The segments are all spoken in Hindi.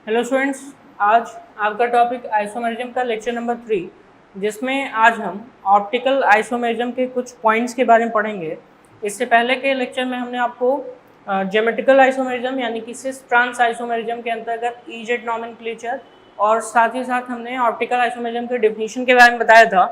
हेलो स्टूडेंट्स, आज आपका टॉपिक आइसोमेरिज्म का लेक्चर नंबर 3, जिसमें आज हम ऑप्टिकल आइसोमेरिज्म के कुछ पॉइंट्स के बारे में पढ़ेंगे। इससे पहले के लेक्चर में हमने आपको ज्योमेट्रिकल आइसोमेरिज्म यानी कि सिस ट्रांस आइसोमेरिज्म के अंतर्गत ईजेड नॉमेनक्लेचर और साथ ही साथ हमने ऑप्टिकल आइसोमेरिज्म के डेफिनेशन के बारे में बताया था।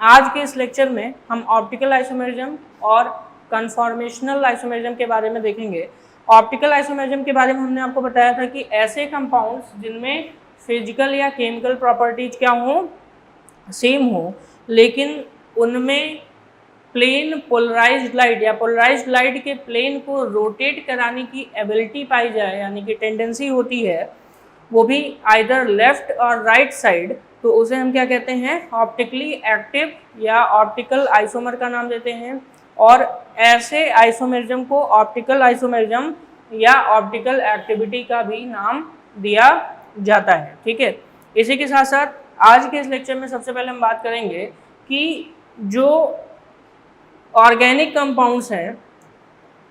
आज के इस लेक्चर में हम ऑप्टिकल आइसोमेरिज्म और कन्फॉर्मेशनल आइसोमेरिज्म के बारे में देखेंगे। ऑप्टिकल आइसोमेरिज्म के बारे में हमने आपको बताया था कि ऐसे कंपाउंड्स जिनमें फिजिकल या केमिकल प्रॉपर्टीज क्या हो, सेम हो, लेकिन उनमें प्लेन पोलराइज्ड लाइट या पोलराइज्ड लाइट के प्लेन को रोटेट कराने की एबिलिटी पाई जाए, यानी कि टेंडेंसी होती है, वो भी आइदर लेफ्ट और राइट साइड, तो उसे हम क्या कहते हैं, ऑप्टिकली एक्टिव या ऑप्टिकल आइसोमर का नाम देते हैं। और ऐसे आइसोमेरिज्म को ऑप्टिकल आइसोमेरिज्म या ऑप्टिकल एक्टिविटी का भी नाम दिया जाता है। ठीक है, इसी के साथ साथ आज के इस लेक्चर में सबसे पहले हम बात करेंगे कि जो ऑर्गेनिक कंपाउंड्स हैं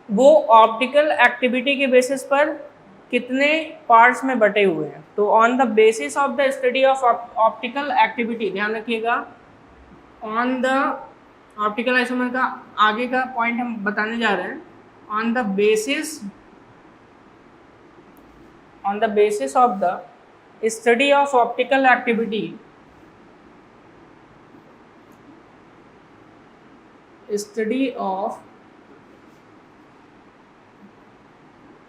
वो ऑप्टिकल एक्टिविटी के बेसिस पर कितने पार्ट्स में बटे हुए हैं। तो on the basis of the study of optical activity, ध्यान रखिएगा, ऑन द ऑप्टिकल आइसोमर का आगे का पॉइंट हम बताने जा रहे हैं। On the basis of the study of optical activity, study of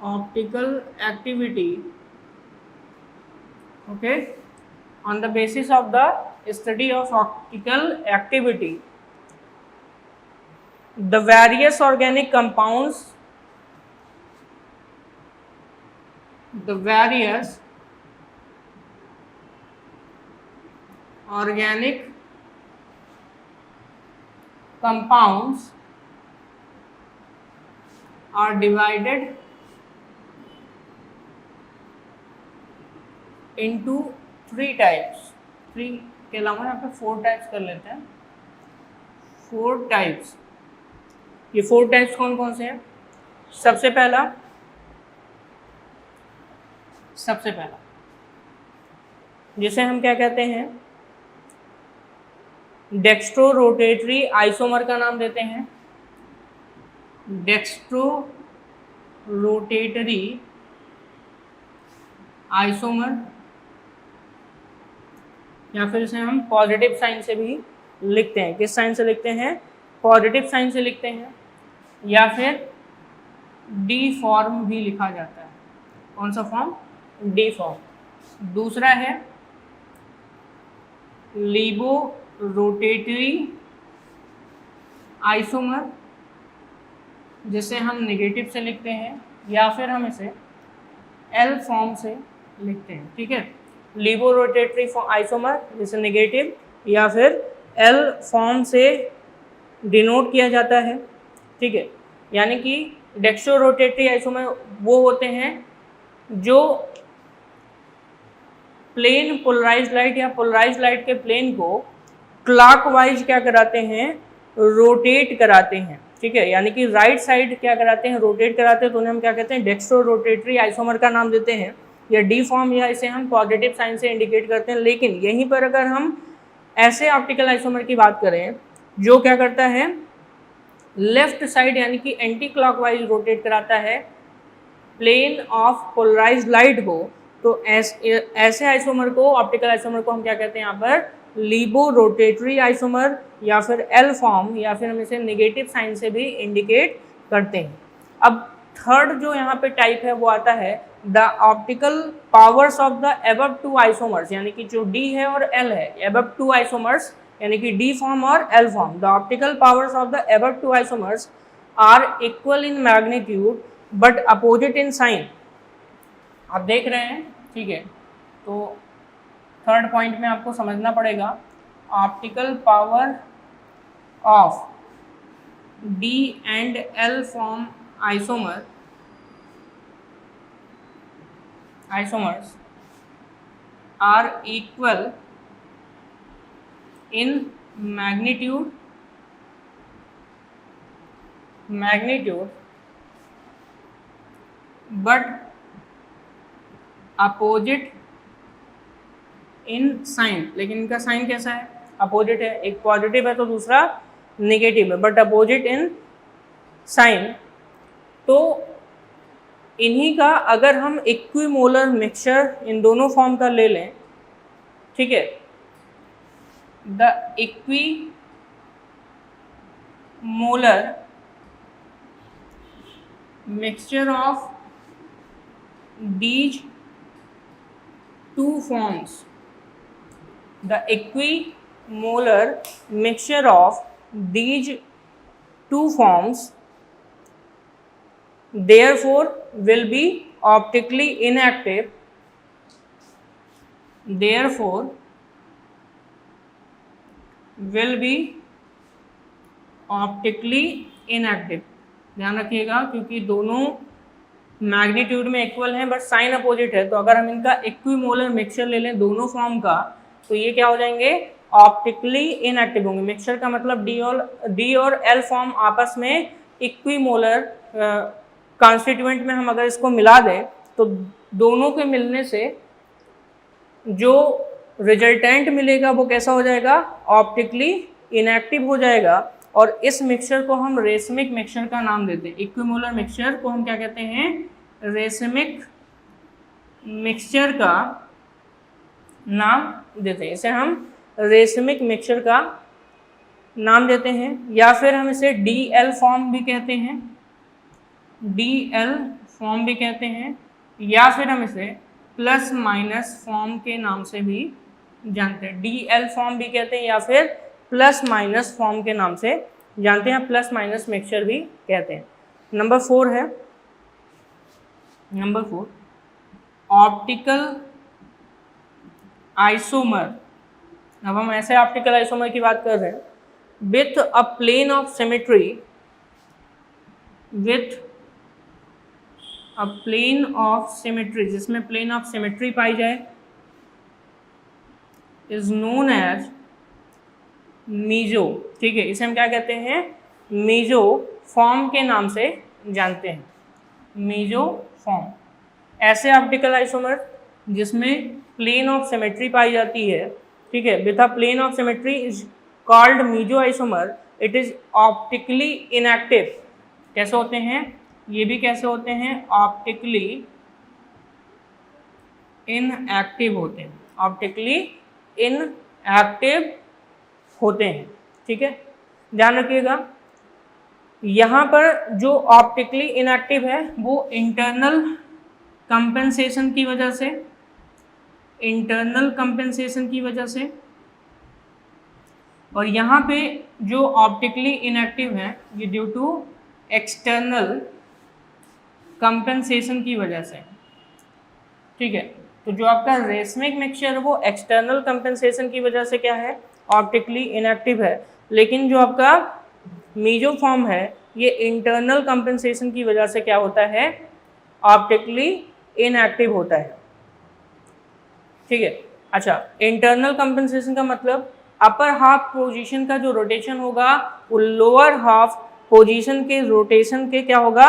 optical activity, okay, on the basis of the study of optical activity, the various organic compounds, the various organic compounds are divided into 3 types. 3 के अलावा यहाँ पे 4 टाइप्स कर लेते हैं। 4 टाइप्स, ये 4 टाइप्स कौन कौन से हैं? सबसे पहला जिसे हम क्या कहते हैं, डेक्स्ट्रो रोटेटरी आइसोमर का नाम देते हैं। डेक्स्ट्रो रोटेटरी आइसोमर, या फिर इसे हम पॉजिटिव साइन से भी लिखते हैं। किस साइन से लिखते हैं? पॉजिटिव साइन से लिखते हैं, या फिर डी फॉर्म भी लिखा जाता है। कौन सा फॉर्म? D form. दूसरा है लीबो रोटेटरी आइसोमर, जिसे हम नेगेटिव से लिखते हैं, या फिर हम इसे एल फॉर्म से लिखते हैं। ठीक है, लीबो रोटेटरी आइसोमर जिसे नेगेटिव या फिर एल फॉर्म से डिनोट किया जाता है। ठीक है, यानी कि डेक्स्ट्रो रोटेटरी आइसोमर वो होते हैं जो प्लेन पोलराइज्ड लाइट या पोलराइज्ड लाइट के प्लेन को क्लॉकवाइज क्या कराते हैं, रोटेट कराते हैं। ठीक है, यानी कि राइट साइड क्या कराते हैं, रोटेट कराते हैं, तो उन्हें हम क्या कहते हैं, डेक्स्ट्रो रोटेटरी आइसोमर का नाम देते हैं, या डी फॉर्म, या इसे हम पॉजिटिव साइन से इंडिकेट करते हैं। लेकिन यहीं पर अगर हम ऐसे ऑप्टिकल आइसोमर की बात करें जो क्या करता है, लेफ्ट साइड यानी कि एंटी क्लॉकवाइज रोटेट कराता है प्लेन ऑफ पोलराइज्ड लाइट को, तो ऐसे आइसोमर को, ऑप्टिकल आइसोमर को हम क्या कहते हैं यहाँ पर, लीबो रोटेटरी आइसोमर, या फिर एल फॉर्म, या फिर हम इसे नेगेटिव साइन से भी इंडिकेट करते हैं। अब थर्ड जो यहाँ पे टाइप है वो आता है the optical powers of the above 2 isomers, यानी कि जो डी है और एल है, एबव 2 आइसोमर्स यानी कि डी फॉर्म और L form. The optical powers of the above 2 isomers are equal in magnitude but opposite in sign. आप देख रहे हैं, ठीक है, तो थर्ड पॉइंट में आपको समझना पड़ेगा optical power of D and L form isomers are equal in magnitude but opposite in sign, लेकिन इनका साइन कैसा है, अपोजिट है, एक पॉजिटिव है तो दूसरा नेगेटिव है, बट अपोजिट इन साइन। तो इन्हीं का अगर हम इक्विमोलर मिक्सचर इन दोनों फॉर्म का ले लें, ठीक है, the equimolar mixture of these two forms, the equimolar mixture of these two forms therefore will be optically inactive, therefore will be optically inactive। ध्यान रखिएगा क्योंकि दोनों मैग्नीट्यूड में इक्वल हैं बट साइन अपोजिट है, तो अगर हम इनका इक्विमोलर मिक्सचर ले लें दोनों फॉर्म का तो ये क्या हो जाएंगे, ऑप्टिकली इनएक्टिव होंगे। मिक्सचर का मतलब डी और एल फॉर्म आपस में इक्विमोलर कॉन्स्टिट्यूएंट में हम अगर इसको मिला दें तो दोनों के मिलने से जो रिजल्टेंट मिलेगा वो कैसा हो जाएगा, ऑप्टिकली इनएक्टिव हो जाएगा। और इस मिक्सचर को हम रेसमिक मिक्सचर का नाम देते हैं। इक्विमोलर मिक्सचर को हम क्या कहते हैं, रेसमिक मिक्सचर का नाम देते हैं। इसे हम रेसमिक मिक्सचर का नाम देते हैं, या फिर हम इसे DL फॉर्म भी कहते हैं, DL फॉर्म भी कहते हैं, या फिर हम इसे प्लस माइनस फॉर्म के नाम से भी जानते हैं। DL फॉर्म भी कहते हैं या फिर प्लस माइनस फॉर्म के नाम से जानते हैं, प्लस माइनस मिक्सचर भी कहते हैं। नंबर 4 है, नंबर 4 ऑप्टिकल आइसोमर। अब हम ऐसे ऑप्टिकल आइसोमर की बात कर रहे हैं with a plane of symmetry, with a plane of symmetry, जिसमें प्लेन ऑफ सिमेट्री पाई जाए, इज नोन एज मीजो। ठीक है, इसे हम क्या कहते हैं, मीजो फॉर्म के नाम से जानते हैं, मीजो फॉर्म। ऐसे ऑप्टिकल आइसोमर जिसमें प्लेन ऑफ सिमेट्री पाई जाती है, ठीक है, with a plane of symmetry is called meso isomer, it is optically inactive. कैसे होते हैं, ये भी कैसे होते हैं, ऑप्टिकली इनएक्टिव होते हैं, ऑप्टिकली इनएक्टिव होते हैं। ठीक है, ध्यान रखिएगा यहाँ पर जो ऑप्टिकली इनएक्टिव है वो इंटरनल कंपेंसेशन की वजह से, इंटरनल कंपेंसेशन की वजह से, और यहाँ पे जो ऑप्टिकली इनएक्टिव है ये ड्यू टू एक्सटर्नल कंपेंसेशन की वजह से। ठीक है, तो जो आपका रेसमिक मिक्सचर है वो एक्सटर्नल कंपेंसेशन की वजह से क्या है, ऑप्टिकली इनएक्टिव है, लेकिन जो आपका मीजो फॉर्म है ये इंटरनल कंपेंसेशन की वजह से क्या होता है, ऑप्टिकली इनएक्टिव होता है। ठीक है, अच्छा, इंटरनल कंपेंसेशन का मतलब अपर हाफ पोजीशन का जो रोटेशन होगा वो लोअर हाफ पोजीशन के रोटेशन के क्या होगा,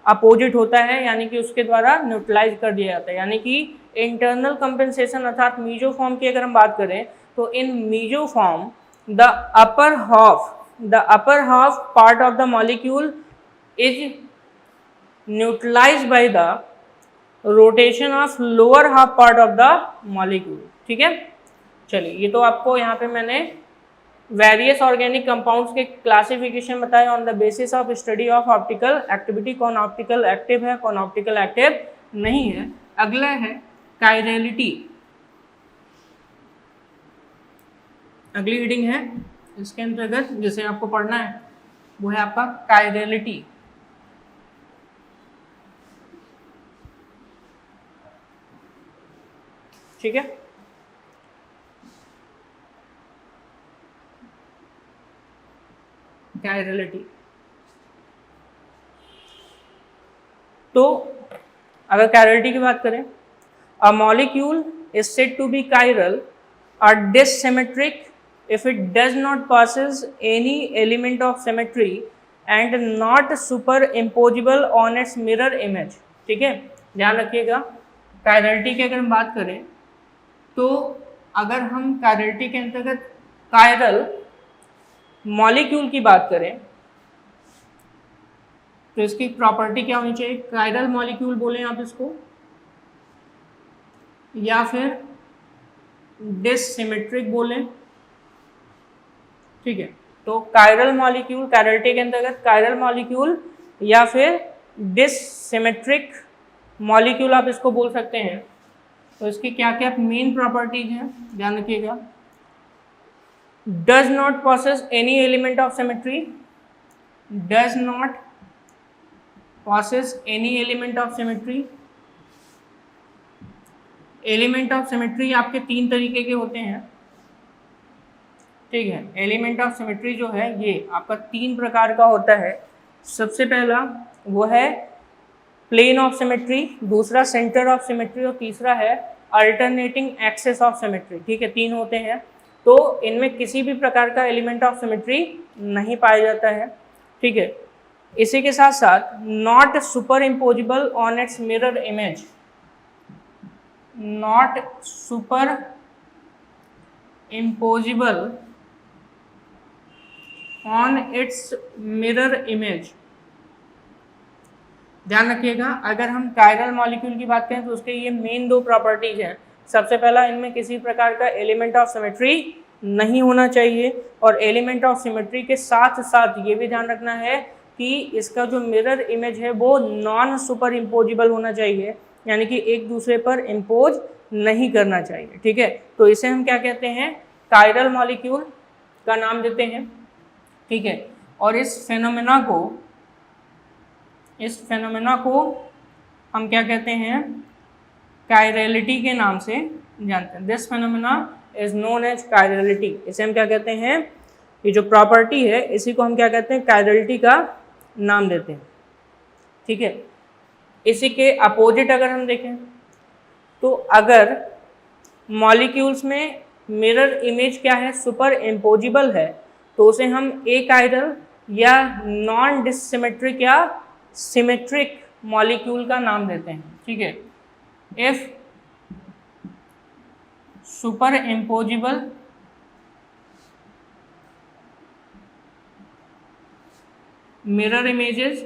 अपोजिट होता है, यानी कि उसके द्वारा न्यूट्रलाइज कर दिया जाता है। यानी कि इंटरनल कंपेंसेशन अर्थात मीजो फॉर्म की अगर हम बात करें तो इन meso form the upper half part of the molecule is neutralised by the rotation of lower half part of the molecule. ठीक है, चलिए, ये तो आपको यहाँ पे मैंने वेरियस ऑर्गेनिक कंपाउंड्स के क्लासिफिकेशन बताया on the basis of study of optical activity, कौन ऑप्टिकल एक्टिव है कौन ऑप्टिकल एक्टिव नहीं है। अगला है कायरलिटी, अगली रीडिंग है इसके अंतर्गत जिसे आपको पढ़ना है वो है आपका कायरलिटी। ठीक है, कायरलिटी। तो अगर कायरलिटी की बात करें, a molecule is said to be chiral or dissymmetric if it does not possess any element of symmetry and not superimposable on its mirror image। ठीक है, ध्यान रखिएगा कायरलिटी की अगर हम बात करें तो अगर हम कायरलिटी के अंतर्गत कायरल मॉलिक्यूल की बात करें तो इसकी प्रॉपर्टी क्या होनी चाहिए? कायरल मॉलिक्यूल बोलें आप इसको, या फिर डिससिमेट्रिक बोलें, ठीक है। तो कायरल मॉलिक्यूल, कायरलिटी के अंतर्गत कायरल मॉलिक्यूल या फिर डिससिमेट्रिक मॉलिक्यूल आप इसको बोल सकते हैं। तो इसकी क्या क्या मेन प्रॉपर्टीज हैं, ध्यान रखिएगा। Does not possesses any element of symmetry, does not possesses any element of symmetry. Element of symmetry आपके 3 तरीके के होते हैं, ठीक है। एलिमेंट ऑफ सिमेट्री जो है ये आपका 3 प्रकार का होता है। सबसे पहला वो है प्लेन ऑफ सिमेट्री, दूसरा सेंटर ऑफ सिमेट्री और तीसरा है अल्टरनेटिंग एक्सेस ऑफ सिमेट्री, ठीक है। 3 होते हैं। तो इनमें किसी भी प्रकार का एलिमेंट ऑफ सिमेट्री नहीं पाया जाता है, ठीक है। इसी के साथ साथ not super imposable on it's mirror image, not super imposable on it's mirror image. ध्यान रखिएगा, अगर हम कायरल मॉलिक्यूल की बात करें तो उसके ये मेन 2 प्रॉपर्टीज हैं। सबसे पहला, इनमें किसी प्रकार का एलिमेंट ऑफ सिमेट्री नहीं होना चाहिए, और एलिमेंट ऑफ सिमेट्री के साथ साथ ये भी ध्यान रखना है कि इसका जो मिरर इमेज है वो नॉन सुपर इम्पोजिबल होना चाहिए, यानी कि एक दूसरे पर इम्पोज नहीं करना चाहिए, ठीक है। तो इसे हम क्या कहते हैं? कायरल मॉलिक्यूल का नाम देते हैं, ठीक है। और इस फेनोमेना को हम क्या कहते हैं? कायरलिटी के नाम से जानते हैं। This phenomena is known as chirality. इसे हम क्या कहते हैं? ये जो प्रॉपर्टी है इसी को हम क्या कहते हैं? कायरलिटी का नाम देते हैं, ठीक है। इसी के अपोजिट अगर हम देखें तो अगर मॉलिक्यूल्स में मिरर इमेज क्या है? सुपर इम्पोजिबल है, तो उसे हम एकाइरल या नॉन डिसिमेट्रिक या सिमेट्रिक मॉलिक्यूल का नाम देते हैं, ठीक है। If super imposable mirror images,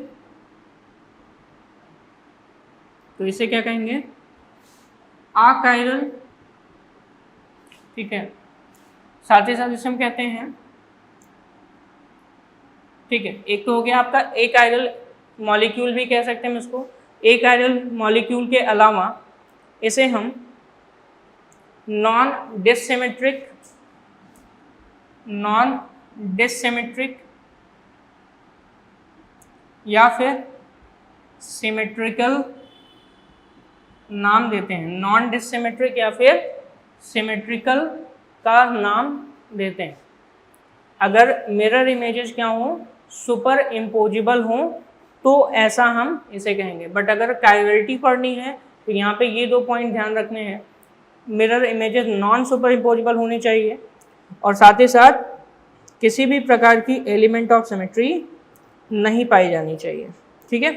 तो इसे क्या कहेंगे? अकाइरल, ठीक है। साथ ही साथ इसे हम कहते हैं, ठीक है। एक तो हो गया आपका एकाइरल मॉलिक्यूल भी कह सकते हैं हम इसको। एकाइरल मॉलिक्यूल के अलावा इसे हम नॉन डिससिमेट्रिक या फिर सिमेट्रिकल नाम देते हैं। नॉन डिससिमेट्रिक या फिर सिमेट्रिकल का नाम देते हैं। अगर मिरर इमेजेस क्या हो? सुपर इम्पोजिबल हो, तो ऐसा हम इसे कहेंगे। बट अगर कायरलिटी पढ़नी है तो यहाँ पे ये 2 पॉइंट ध्यान रखने हैं। Mirror images non super imposable होनी चाहिए, और साथ ही साथ किसी भी प्रकार की एलिमेंट ऑफ सिमेट्री नहीं पाई जानी चाहिए, ठीक है।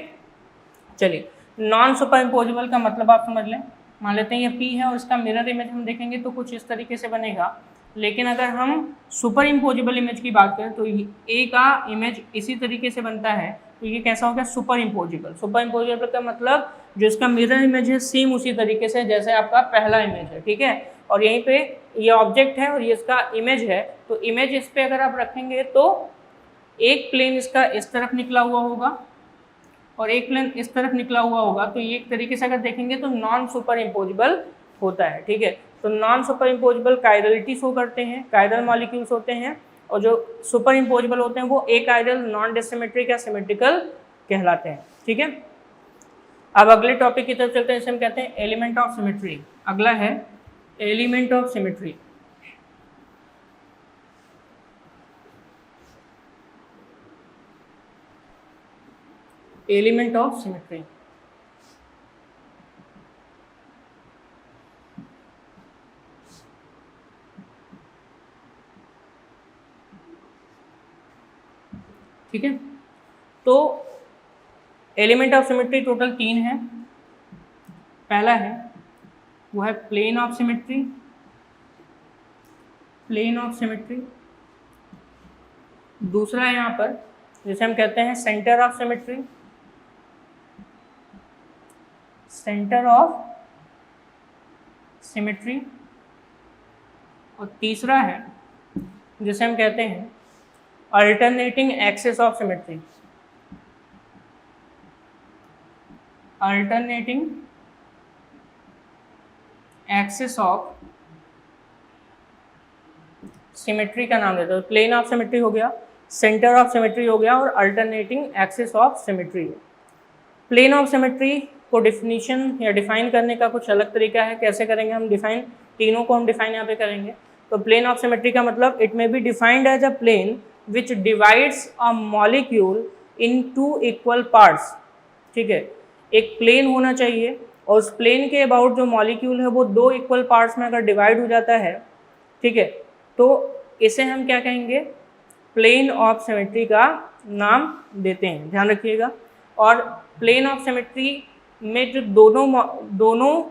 चलिए, नॉन सुपर इम्पोजिबल का मतलब आप समझ लें। मान लेते हैं ये P है और इसका मिरर इमेज हम देखेंगे तो कुछ इस तरीके से बनेगा। लेकिन अगर हम सुपर इम्पोजिबल इमेज की बात करें तो A का इमेज इसी तरीके से बनता है, तो ये कैसा हो गया? Super imposable. सुपर इम्पोजिबल का मतलब जो इसका मिरर इमेज है सेम उसी तरीके से जैसे आपका पहला इमेज है, ठीक है। और यहीं पे ये ऑब्जेक्ट है और ये इसका इमेज है, तो इमेज इस पर अगर आप रखेंगे तो एक प्लेन इसका इस तरफ निकला हुआ होगा और एक प्लेन इस तरफ निकला हुआ होगा, तो ये एक तरीके से अगर देखेंगे तो नॉन सुपर इम्पोजिबल होता है, ठीक है। तो non super imposable chirality show करते हैं, कायरल मॉलिक्यूल्स होते हैं, और जो सुपर इम्पोजिबल होते हैं वो एकाइरल, नॉन डिसिमेट्रिक या सिमेट्रिकल कहलाते हैं, ठीक है। अब अगले टॉपिक की तरफ चलते हैं, इसे हम कहते हैं एलिमेंट ऑफ सिमेट्री। अगला है element of symmetry. Element of symmetry, ठीक है। तो एलिमेंट ऑफ सिमेट्री टोटल 3 है। पहला है वो है plane of symmetry, plane of symmetry. दूसरा है यहाँ पर जिसे हम कहते हैं centre of symmetry, centre of symmetry. और तीसरा है जिसे हम कहते हैं alternating axis of symmetry, alternating axis of symmetry का नाम देते हैं। प्लेन ऑफ सिमेट्री हो गया, सेंटर ऑफ सिमेट्री हो गया और अल्टरनेटिंग एक्सिस ऑफ सिमेट्री है। प्लेन ऑफ सिमेट्री को डिफिनीशन या डिफाइन करने का कुछ अलग तरीका है। कैसे करेंगे हम डिफाइन, तीनों को हम डिफाइन यहाँ पे करेंगे। तो प्लेन ऑफ सिमेट्री का मतलब it may be defined as a plane which divides a molecule in two equal parts. ठीक है, एक प्लेन होना चाहिए और उस प्लेन के अबाउट जो मॉलिक्यूल है वो दो इक्वल पार्ट्स में अगर डिवाइड हो जाता है, ठीक है, तो इसे हम क्या कहेंगे, प्लेन ऑफ सिमेट्री का नाम देते हैं, ध्यान रखिएगा। और प्लेन ऑफ सिमेट्री में जो दोनों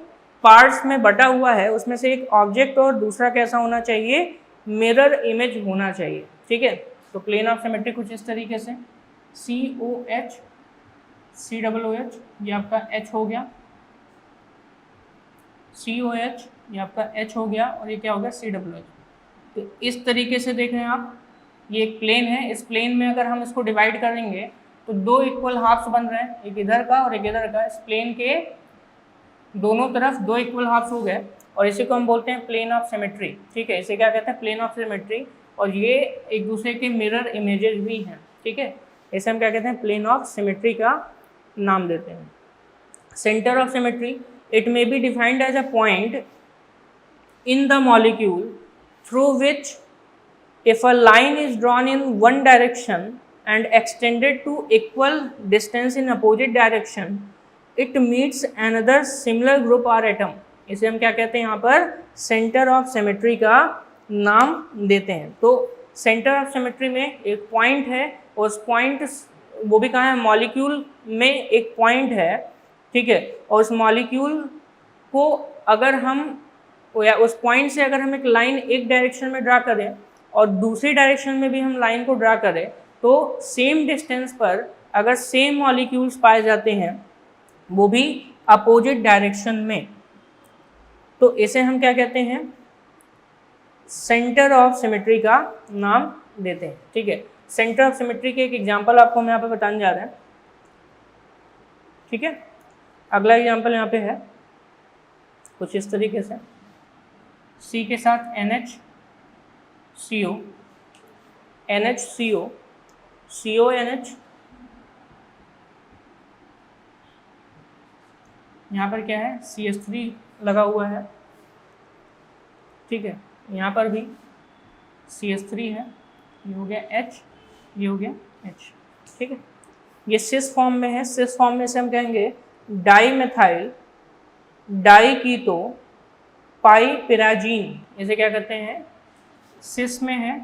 पार्ट्स में बटा हुआ है उसमें से एक ऑब्जेक्ट और दूसरा कैसा होना चाहिए, मिरर इमेज होना चाहिए। ठीक है, तो प्लेन ऑफ सिमेट्री कुछ इस तरीके से COH COOH, ये आपका H हो गया, COH ये आपका H हो गया और ये क्या हो गया COOH। तो इस तरीके से देख रहे हैं आप, ये एक प्लेन है, इस प्लेन में अगर हम इसको डिवाइड करेंगे तो दो इक्वल हाफ्स बन रहे हैं, एक इधर का और एक इधर का। इस प्लेन के दोनों तरफ दो इक्वल हाफ्स हो गए और इसी को हम बोलते हैं प्लेन ऑफ सिमेट्री। ठीक है, इसे क्या कहते हैं, प्लेन ऑफ सिमेट्री। और ये एक दूसरे के मिरर इमेजेस भी हैं। ठीक है, इसे हम क्या कहते हैं, प्लेन ऑफ सिमेट्री का नाम देते हैं। Centre of symmetry, it may be defined as a point in the molecule through which if a line is drawn in one direction and extended to equal distance in opposite direction, it meets another similar group or atom। इसे हम क्या कहते हैं यहाँ पर, सेंटर ऑफ सिमेट्री का नाम देते हैं। तो सेंटर ऑफ सिमेट्री में एक पॉइंट है, उस पॉइंट वो भी कहाँ है, मॉलिक्यूल में एक पॉइंट है। ठीक है, और उस मॉलिक्यूल को अगर हम या उस पॉइंट से अगर हम एक लाइन एक डायरेक्शन में ड्रा करें और दूसरी डायरेक्शन में भी हम लाइन को ड्रा करें तो सेम डिस्टेंस पर अगर सेम मॉलिक्यूल्स पाए जाते हैं वो भी अपोजिट डायरेक्शन में, तो इसे हम क्या कहते हैं, सेंटर ऑफ सिमेट्री का नाम देते हैं। ठीक है, सेंटर ऑफ सिमेट्री के एक एग्जांपल आपको हम यहाँ पे बताने जा रहे हैं। ठीक है, अगला एग्जांपल यहाँ पे है कुछ इस तरीके से, C के साथ NHCO, NHCO, CONH, यहाँ पर क्या है, CH3 लगा हुआ है। ठीक है, यहाँ पर भी CH3 है, ये हो गया H, ये हो गया H। ठीक है, ये सिस फॉर्म में है। सिस फॉर्म में से हम कहेंगे डाई मेथाइल डाई कीटो पाइपिराजीन, इसे क्या कहते हैं, सिस में है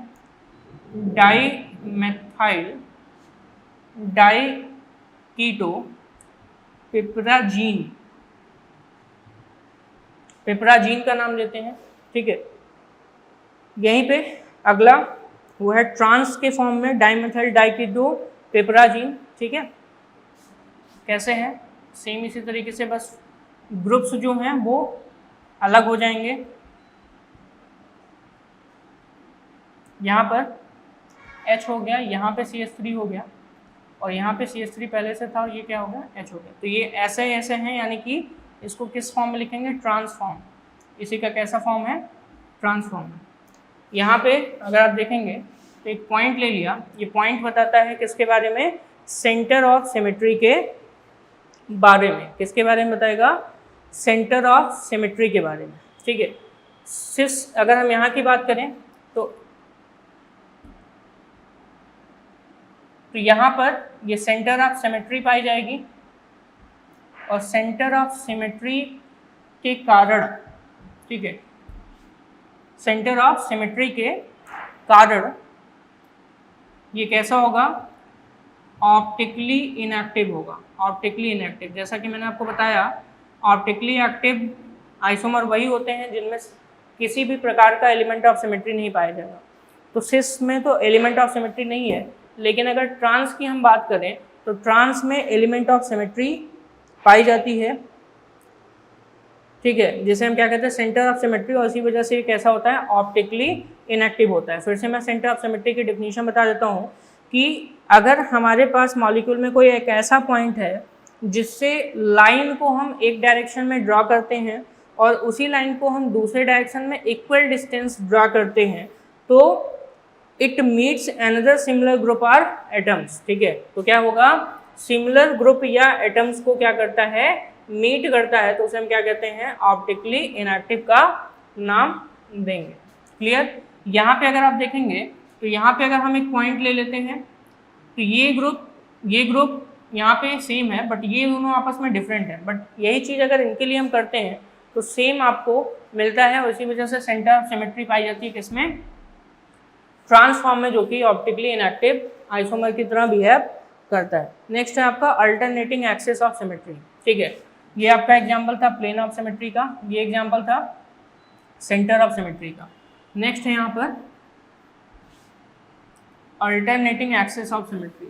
डाई मेथाइल डाई कीटो पिपराजीन, पिपराजीन का नाम लेते हैं। ठीक है, यहीं पे अगला वो है ट्रांस के फॉर्म में डाईमेथाइल डाईकीटो पिपराजीन। ठीक है, कैसे है, सेम इसी तरीके से, बस ग्रुप्स जो हैं वो अलग हो जाएंगे। यहाँ पर H हो गया, यहाँ पे CH3 हो गया और यहाँ पे CH3 पहले से था और ये क्या हो गया, H हो गया। तो ये ऐसे ऐसे हैं, यानी कि इसको किस फॉर्म में लिखेंगे, ट्रांसफॉर्म। इसी का कैसा फॉर्म है, ट्रांसफॉर्म। यहाँ पे अगर आप देखेंगे तो एक पॉइंट ले लिया, ये पॉइंट बताता है किसके बारे में, सेंटर ऑफ सिमेट्री के बारे में। किसके बारे में बताएगा, सेंटर ऑफ सिमेट्री के बारे में। ठीक है, सिस अगर हम यहाँ की बात करें तो यहाँ पर ये सेंटर ऑफ सिमेट्री पाई जाएगी और सेंटर ऑफ सिमेट्री के कारण, ठीक है, सेंटर ऑफ सिमेट्री के कारण ये कैसा होगा, ऑप्टिकली इनएक्टिव होगा। ऑप्टिकली इनएक्टिव, जैसा कि मैंने आपको बताया, ऑप्टिकली एक्टिव आइसोमर वही होते हैं जिनमें किसी भी प्रकार का एलिमेंट ऑफ सिमेट्री नहीं पाया जाएगा। तो सिस में तो एलिमेंट ऑफ सिमेट्री नहीं है, लेकिन अगर ट्रांस की हम बात करें तो ट्रांस में एलिमेंट ऑफ सिमेट्री पाई जाती है, ठीक है, जिसे हम क्या कहते हैं सेंटर ऑफ सिमेट्री, और इसी वजह से कैसा होता है ऑप्टिकली इनएक्टिव होता है। फिर से मैं सेंटर ऑफ सिमेट्री की डेफिनेशन बता देता हूँ कि अगर हमारे पास मॉलिक्यूल में कोई एक ऐसा पॉइंट है जिससे लाइन को हम एक डायरेक्शन में ड्रॉ करते हैं और उसी लाइन को हम दूसरे डायरेक्शन में इक्वल डिस्टेंस ड्रॉ करते हैं, तो it meets another similar group or atoms, ठीक है। तो क्या होगा, सिमिलर ग्रुप या एटम्स को क्या करता है, मीट करता है, तो उसे हम क्या कहते हैं ऑप्टिकली इनएक्टिव का नाम देंगे। क्लियर। यहाँ पे अगर आप देखेंगे तो यहाँ पे अगर हम एक पॉइंट ले लेते हैं तो ये ग्रुप यहाँ पे सेम है, बट ये दोनों आपस में डिफरेंट है, बट यही चीज़ अगर इनके लिए हम करते हैं तो सेम आपको मिलता है, और इसी वजह से सेंटर ऑफ सिमेट्री पाई जाती है किसमें, ट्रांसफॉर्म में, जो कि ऑप्टिकली इनएक्टिव आइसोमर की तरह बिहेव करता है। नेक्स्ट है आपका अल्टरनेटिंग एक्सिस ऑफ सिमेट्री, ठीक है। ये आपका एग्जांपल था प्लेन ऑफ सिमेट्री का, ये एग्जांपल था सेंटर ऑफ सिमेट्री का। नेक्स्ट है यहाँ पर अल्टरनेटिंग एक्सिस ऑफ सिमेट्री,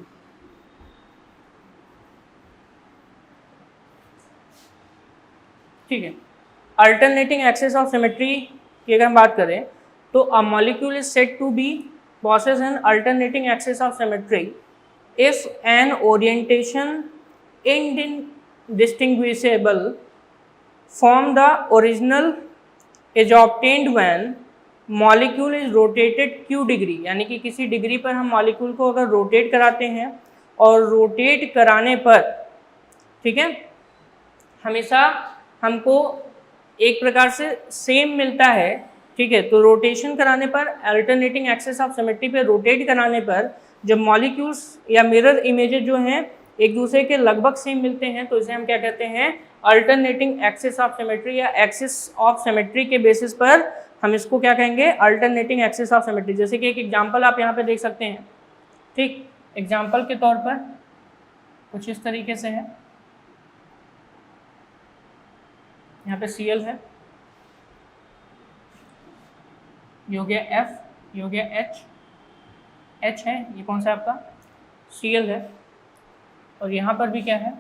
ठीक है। अल्टरनेटिंग एक्सिस ऑफ सिमेट्री की अगर हम बात करें तो a molecule is said to be possess an alternating axis of symmetry if an orientation indistinguishable from the original is obtained when molecule is rotated q degree, यानी कि किसी डिग्री पर हम मॉलिक्यूल को अगर रोटेट कराते हैं और रोटेट कराने पर, ठीक है, हमेशा हमको एक प्रकार से सेम मिलता है, ठीक है। तो रोटेशन कराने पर, अल्टरनेटिंग एक्सिस ऑफ सिमेट्री पे रोटेट कराने पर जब मॉलिक्यूल्स या मिरर इमेजेस जो हैं एक दूसरे के लगभग सेम मिलते हैं, तो इसे हम क्या कहते हैं अल्टरनेटिंग एक्सिस ऑफ सिमेट्री, या एक्सिस ऑफ सिमेट्री के बेसिस पर हम इसको क्या कहेंगे अल्टरनेटिंग एक्सिस ऑफ सिमेट्री। जैसे कि एक एग्जांपल आप यहाँ पे देख सकते हैं, ठीक, एग्जांपल के तौर पर कुछ इस तरीके से है, यहाँ पे Cl है, ये हो गया F, ये हो गया H है, ये कौन सा आपका Cl है, और यहाँ पर भी क्या है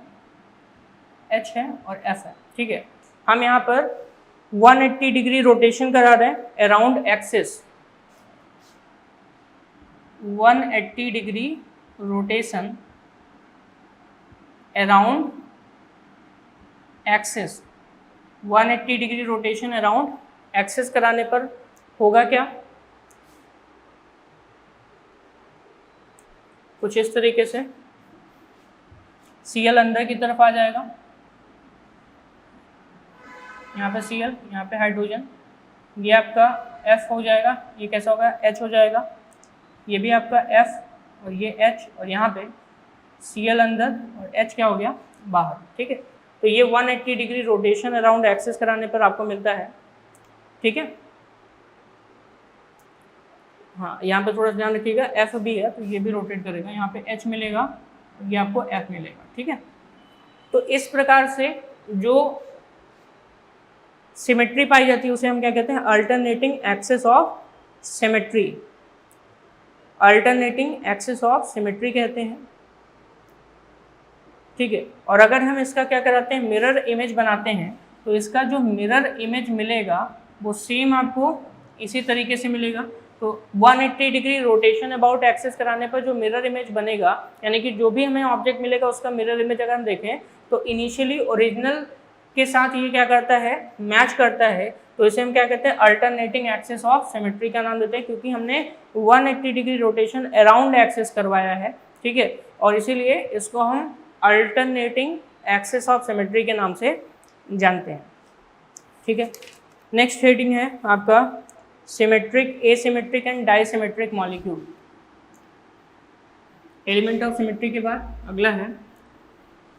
H है और F है, ठीक है। हम यहाँ पर 180 डिग्री रोटेशन करा रहे हैं around axis, 180 degree rotation around axis, 180 degree rotation around axis कराने पर होगा क्या, कुछ इस तरीके से Cl अंदर की तरफ आ जाएगा, यहाँ पे Cl, यहाँ पे हाइड्रोजन, ये आपका F हो जाएगा, ये कैसा होगा H हो जाएगा, ये भी आपका F और ये H, और यहाँ पे Cl अंदर और H क्या हो गया बाहर, ठीक है। तो ये 180 डिग्री रोटेशन अराउंड एक्सिस कराने पर आपको मिलता है, ठीक है। हाँ, यहाँ पे थोड़ा ध्यान रखिएगा, F भी है तो ये भी रोटेट करेगा, यहाँ पे H मिलेगा, ये आपको F मिलेगा, ठीक है। तो इस प्रकार से जो सिमेट्री पाई जाती है उसे हम क्या कहते हैं alternating axis of symmetry, alternating axis of symmetry कहते हैं, ठीक है। और अगर हम इसका क्या कराते हैं मिरर इमेज बनाते हैं तो इसका जो मिरर इमेज मिलेगा वो सेम आपको इसी तरीके से मिलेगा। तो 180 डिग्री रोटेशन अबाउट एक्सिस कराने पर जो मिरर इमेज बनेगा, यानी कि जो भी हमें ऑब्जेक्ट मिलेगा उसका मिरर इमेज अगर हम देखें तो इनिशियली ओरिजिनल के साथ ये क्या करता है मैच करता है, तो इसे हम क्या कहते हैं अल्टरनेटिंग एक्सिस ऑफ सिमेट्री का नाम देते हैं, क्योंकि हमने 180 डिग्री रोटेशन अराउंड एक्सिस करवाया है, ठीक है, और इसीलिए इसको हम अल्टरनेटिंग एक्सिस ऑफ सिमेट्री के नाम से जानते हैं, ठीक है। नेक्स्ट हेडिंग है आपका symmetric, asymmetric and dissymmetric molecule. Element of symmetry के बाद अगला है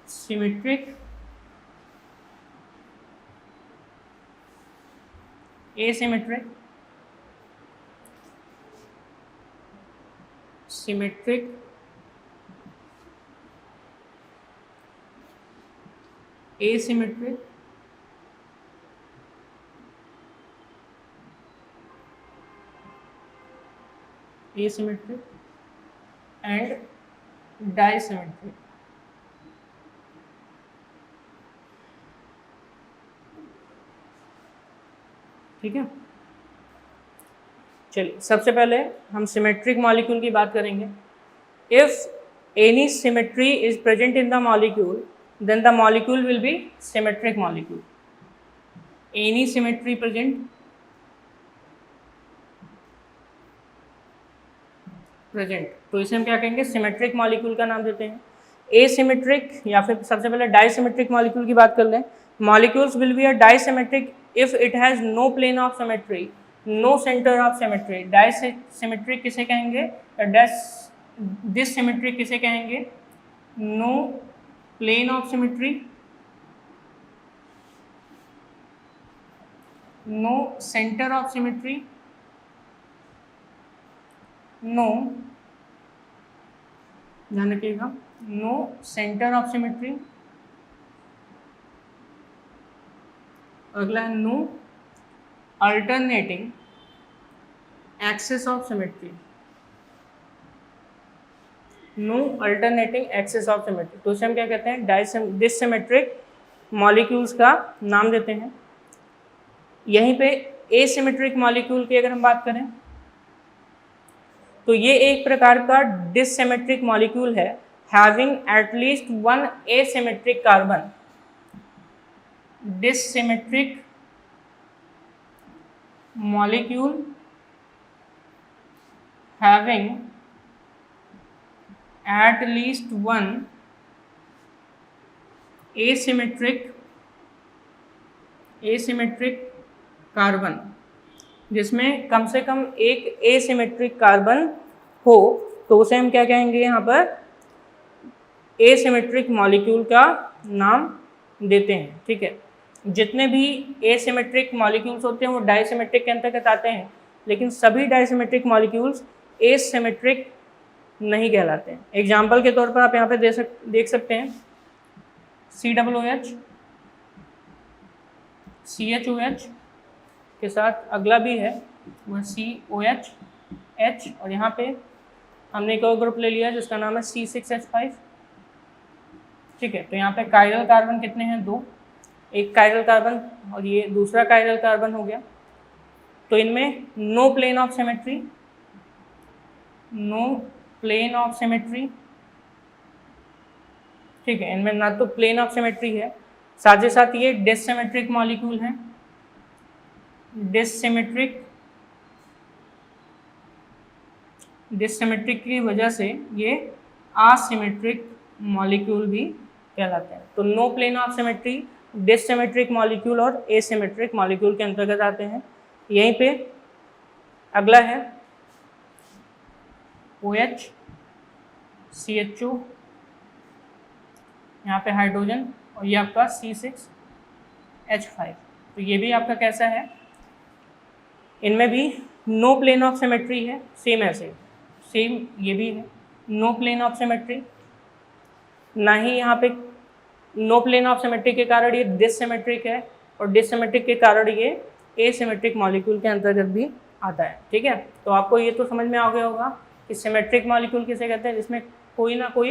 symmetric, asymmetric, symmetric, asymmetric asymmetric and dissymmetric. ठीक है, चलिए सबसे पहले हम सिमेट्रिक मॉलिक्यूल की बात करेंगे। If any symmetry is present in the molecule then the molecule will be symmetric molecule. Any symmetry present तो इसे हम क्या कहेंगे, सिमेट्रिक मॉलिक्यूल का नाम देते हैं। एसिमेट्रिक या फिर सबसे पहले डाइसिमेट्रिक मॉलिक्यूल की बात कर लें। Molecules will be a dissymmetric if it has no plane of symmetry, no centre of symmetry. Dissymmetric किसे कहेंगे, डिसिमेट्रिक किसे कहेंगे, no plane of symmetry, no centre of symmetry, no, ध्यान रखिएगा, नो सेंटर ऑफ सिमेट्री। अगला है no alternating axis of symmetry, no alternating axis of symmetry. तो इसे हम क्या कहते हैं, डिसिमेट्रिक मॉलिक्यूल्स का नाम देते हैं। यहीं पे एसिमेट्रिक मॉलिक्यूल की अगर हम बात करें तो ये एक प्रकार का डिसिमेट्रिक मॉलिक्यूल है, having at least one asymmetric carbon. Dissymmetric molecule having at least one asymmetric carbon, जिसमें कम से कम एक एसिमेट्रिक कार्बन हो, तो उसे हम क्या कहेंगे, यहाँ पर एसिमेट्रिक मॉलिक्यूल का नाम देते हैं। ठीक है, जितने भी एसिमेट्रिक मॉलिक्यूल्स होते हैं वो डाइसिमेट्रिक के अंतर्गत आते हैं, लेकिन सभी डाइसिमेट्रिक मॉलिक्यूल्स एसिमेट्रिक नहीं कहलाते हैं। एग्जाम्पल के तौर पर आप यहाँ पे देख सकते हैं COOH, CHOH के साथ अगला भी है वह COH H, और यहाँ पे हमने एक और ग्रुप ले लिया जिसका नाम है C6H5। ठीक है, तो यहाँ पे कायरल कार्बन कितने हैं, 2, एक कायरल कार्बन और ये दूसरा कायरल कार्बन हो गया। तो इनमें no plane of symmetry, no plane of symmetry. ठीक है, इनमें ना तो प्लेन ऑफ सिमेट्री है, साथ ही साथ ये डिसिमेट्रिक मॉलिक्यूल है। डिसिमेट्रिक की वजह से ये असिमेट्रिक मॉलिक्यूल भी कहलाते हैं। तो no plane of symmetry, dissymmetric molecule और एसिमेट्रिक मॉलिक्यूल के अंतर्गत आते हैं। यहीं पे अगला है OH, CHO, यहाँ पे हाइड्रोजन, और ये आपका C6H5। तो ये भी आपका कैसा है, इनमें भी नो प्लेन ऑफ सिमेट्री है, सेम ऐसे, सेम ये भी है नो प्लेन ऑफ सिमेट्री। ना ही यहाँ पे नो प्लेन ऑफ सिमेट्री के कारण ये डिसिमेट्रिक है, और डिसिमेट्रिक के कारण ये एसिमेट्रिक मॉलिक्यूल के अंतर्गत भी आता है। ठीक है, तो आपको ये तो समझ में आ गया होगा कि सिमेट्रिक मॉलिक्यूल किसे कहते हैं, जिसमें कोई ना कोई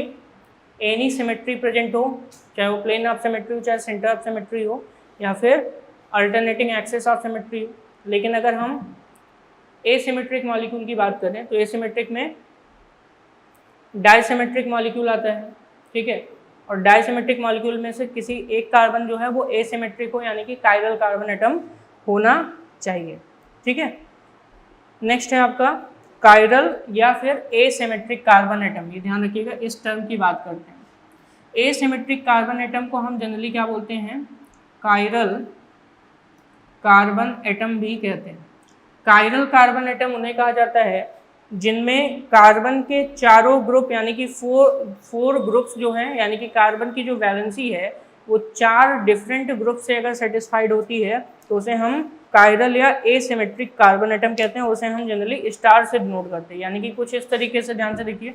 एनी सिमेट्री प्रेजेंट हो, चाहे वो प्लेन ऑफ सिमेट्री हो, चाहे सेंटर ऑफ सिमेट्री हो, या फिर अल्टरनेटिंग एक्सिस ऑफ सिमेट्री हो। लेकिन अगर हम एसिमेट्रिक मॉलिक्यूल की बात करें तो एसिमेट्रिक में डाइसिमेट्रिक मॉलिक्यूल आता है। ठीक है, और डाइसिमेट्रिक मॉलिक्यूल में से किसी एक कार्बन जो है वो एसिमेट्रिक हो, यानी कि कायरल कार्बन एटम होना चाहिए। ठीक है, नेक्स्ट है आपका कायरल या फिर एसिमेट्रिक कार्बन एटम। ये ध्यान रखिएगा, इस टर्म की बात करते हैं। एसिमेट्रिक कार्बन एटम को हम जनरली क्या बोलते हैं, कायरल कार्बन एटम भी कहते हैं। कायरल कार्बन एटम उन्हें कहा जाता है जिनमें कार्बन के चारों ग्रुप यानी कि फोर ग्रुप्स जो हैं, यानी कि कार्बन की जो वैलेंसी है वो 4 डिफरेंट ग्रुप से अगर सेटिस्फाइड होती है तो उसे हम कायरल या एसिमेट्रिक कार्बन एटम कहते हैं। उसे हम जनरली स्टार से डिनोट करते हैं, यानी कि कुछ इस तरीके से, ध्यान से देखिए,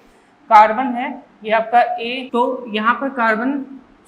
कार्बन है ये आपका ए, तो यहाँ पर कार्बन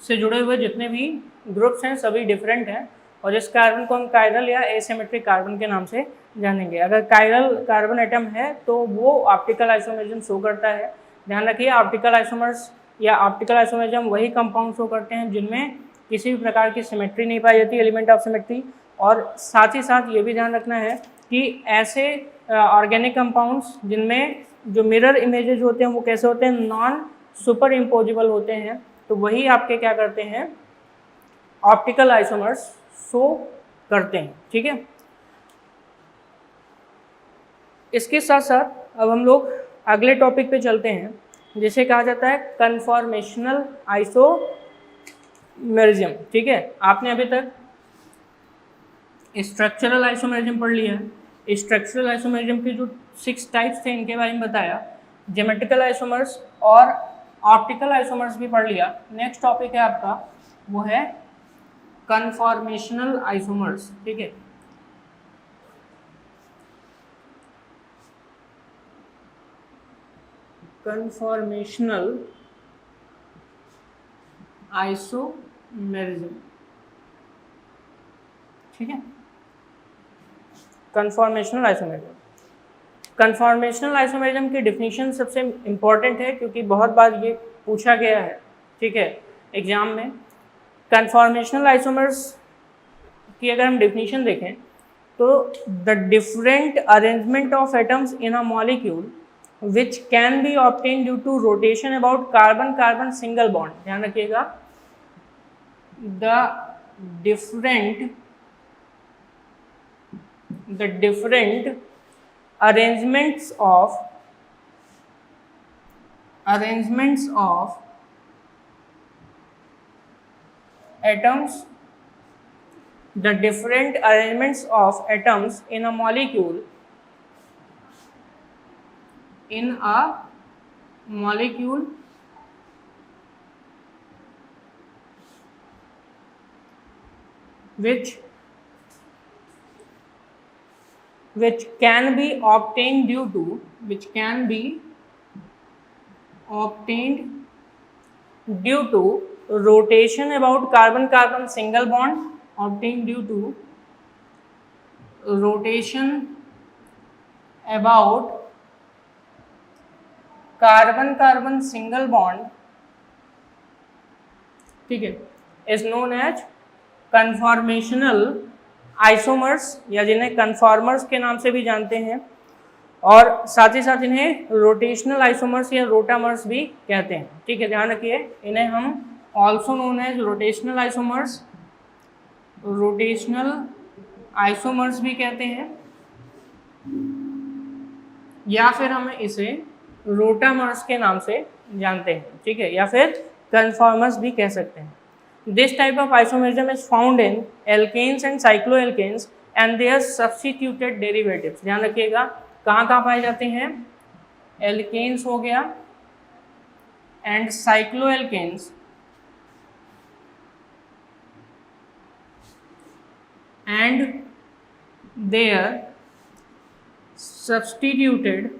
से जुड़े हुए जितने भी ग्रुप्स हैं सभी डिफरेंट हैं, और इस कार्बन को हम कायरल या एसिमेट्रिक कार्बन के नाम से जानेंगे। अगर कायरल कार्बन एटम है तो वो ऑप्टिकल आइसोमरिज्म शो करता है। ध्यान रखिए, ऑप्टिकल आइसोमर्स या ऑप्टिकल आइसोमरिज्म वही कंपाउंड शो करते हैं जिनमें किसी भी प्रकार की सिमेट्री नहीं पाई जाती, एलिमेंट ऑफ सिमेट्री। और साथ ही साथ ये भी ध्यान रखना है कि ऐसे ऑर्गेनिक कंपाउंड्स जिनमें जो मिरर इमेजेस होते हैं वो कैसे होते हैं, नॉन सुपर इम्पोजिबल होते हैं, तो वही आपके क्या करते हैं, ऑप्टिकल आइसोमर्स शो करते हैं। ठीक है, इसके साथ साथ अब हम लोग अगले टॉपिक पे चलते हैं जिसे कहा जाता है कन्फॉर्मेशनल आइसोमेरिज्म। ठीक है, आपने अभी तक स्ट्रक्चरल आइसोमेरिज्म पढ़ लिया है। स्ट्रक्चरल आइसोमेरिज्म के जो 6 टाइप्स थे इनके बारे में बताया, ज्योमेट्रिकल आइसोमर्स और ऑप्टिकल आइसोमर्स भी पढ़ लिया। नेक्स्ट टॉपिक है आपका वो है कन्फॉर्मेशनल आइसोमर्स। ठीक है, कन्फॉर्मेशनल आइसोमेरिज्म। ठीक है, कन्फॉर्मेशनल आइसोमेरिज्म। कन्फॉर्मेशनल आइसोमेरिज्म की डिफिनीशन सबसे इम्पॉर्टेंट है क्योंकि बहुत बार ये पूछा गया है, ठीक है, एग्जाम में। कन्फॉर्मेशनल आइसोमर्स की अगर हम डिफिनीशन देखें तो the different arrangement of atoms in a molecule which can be obtained due to rotation about carbon-carbon single bond। ध्यान रखिएगा, the different arrangements of atoms, the different arrangements of atoms in a molecule which can be obtained due to rotation about carbon-carbon single bond, obtained due to rotation about carbon carbon single bond, ठीक है, is known as conformational isomers या जिन्हें कन्फॉर्मर्स के नाम से भी जानते हैं, और साथ ही साथ इन्हें रोटेशनल आइसोमर्स या रोटामर्स भी कहते हैं। ठीक है, ध्यान रखिए, इन्हें हम also known as rotational isomers भी कहते हैं, या फिर हम इसे रोटामर्स के नाम से जानते हैं। ठीक है, या फिर कन्फॉर्मर्स भी कह सकते हैं। This type of isomerism is found in alkanes and cycloalkanes and their substituted derivatives. ध्यान रखिएगा, कहाँ कहाँ पाए जाते हैं, एल्केन्स हो गया and cycloalkanes and their substituted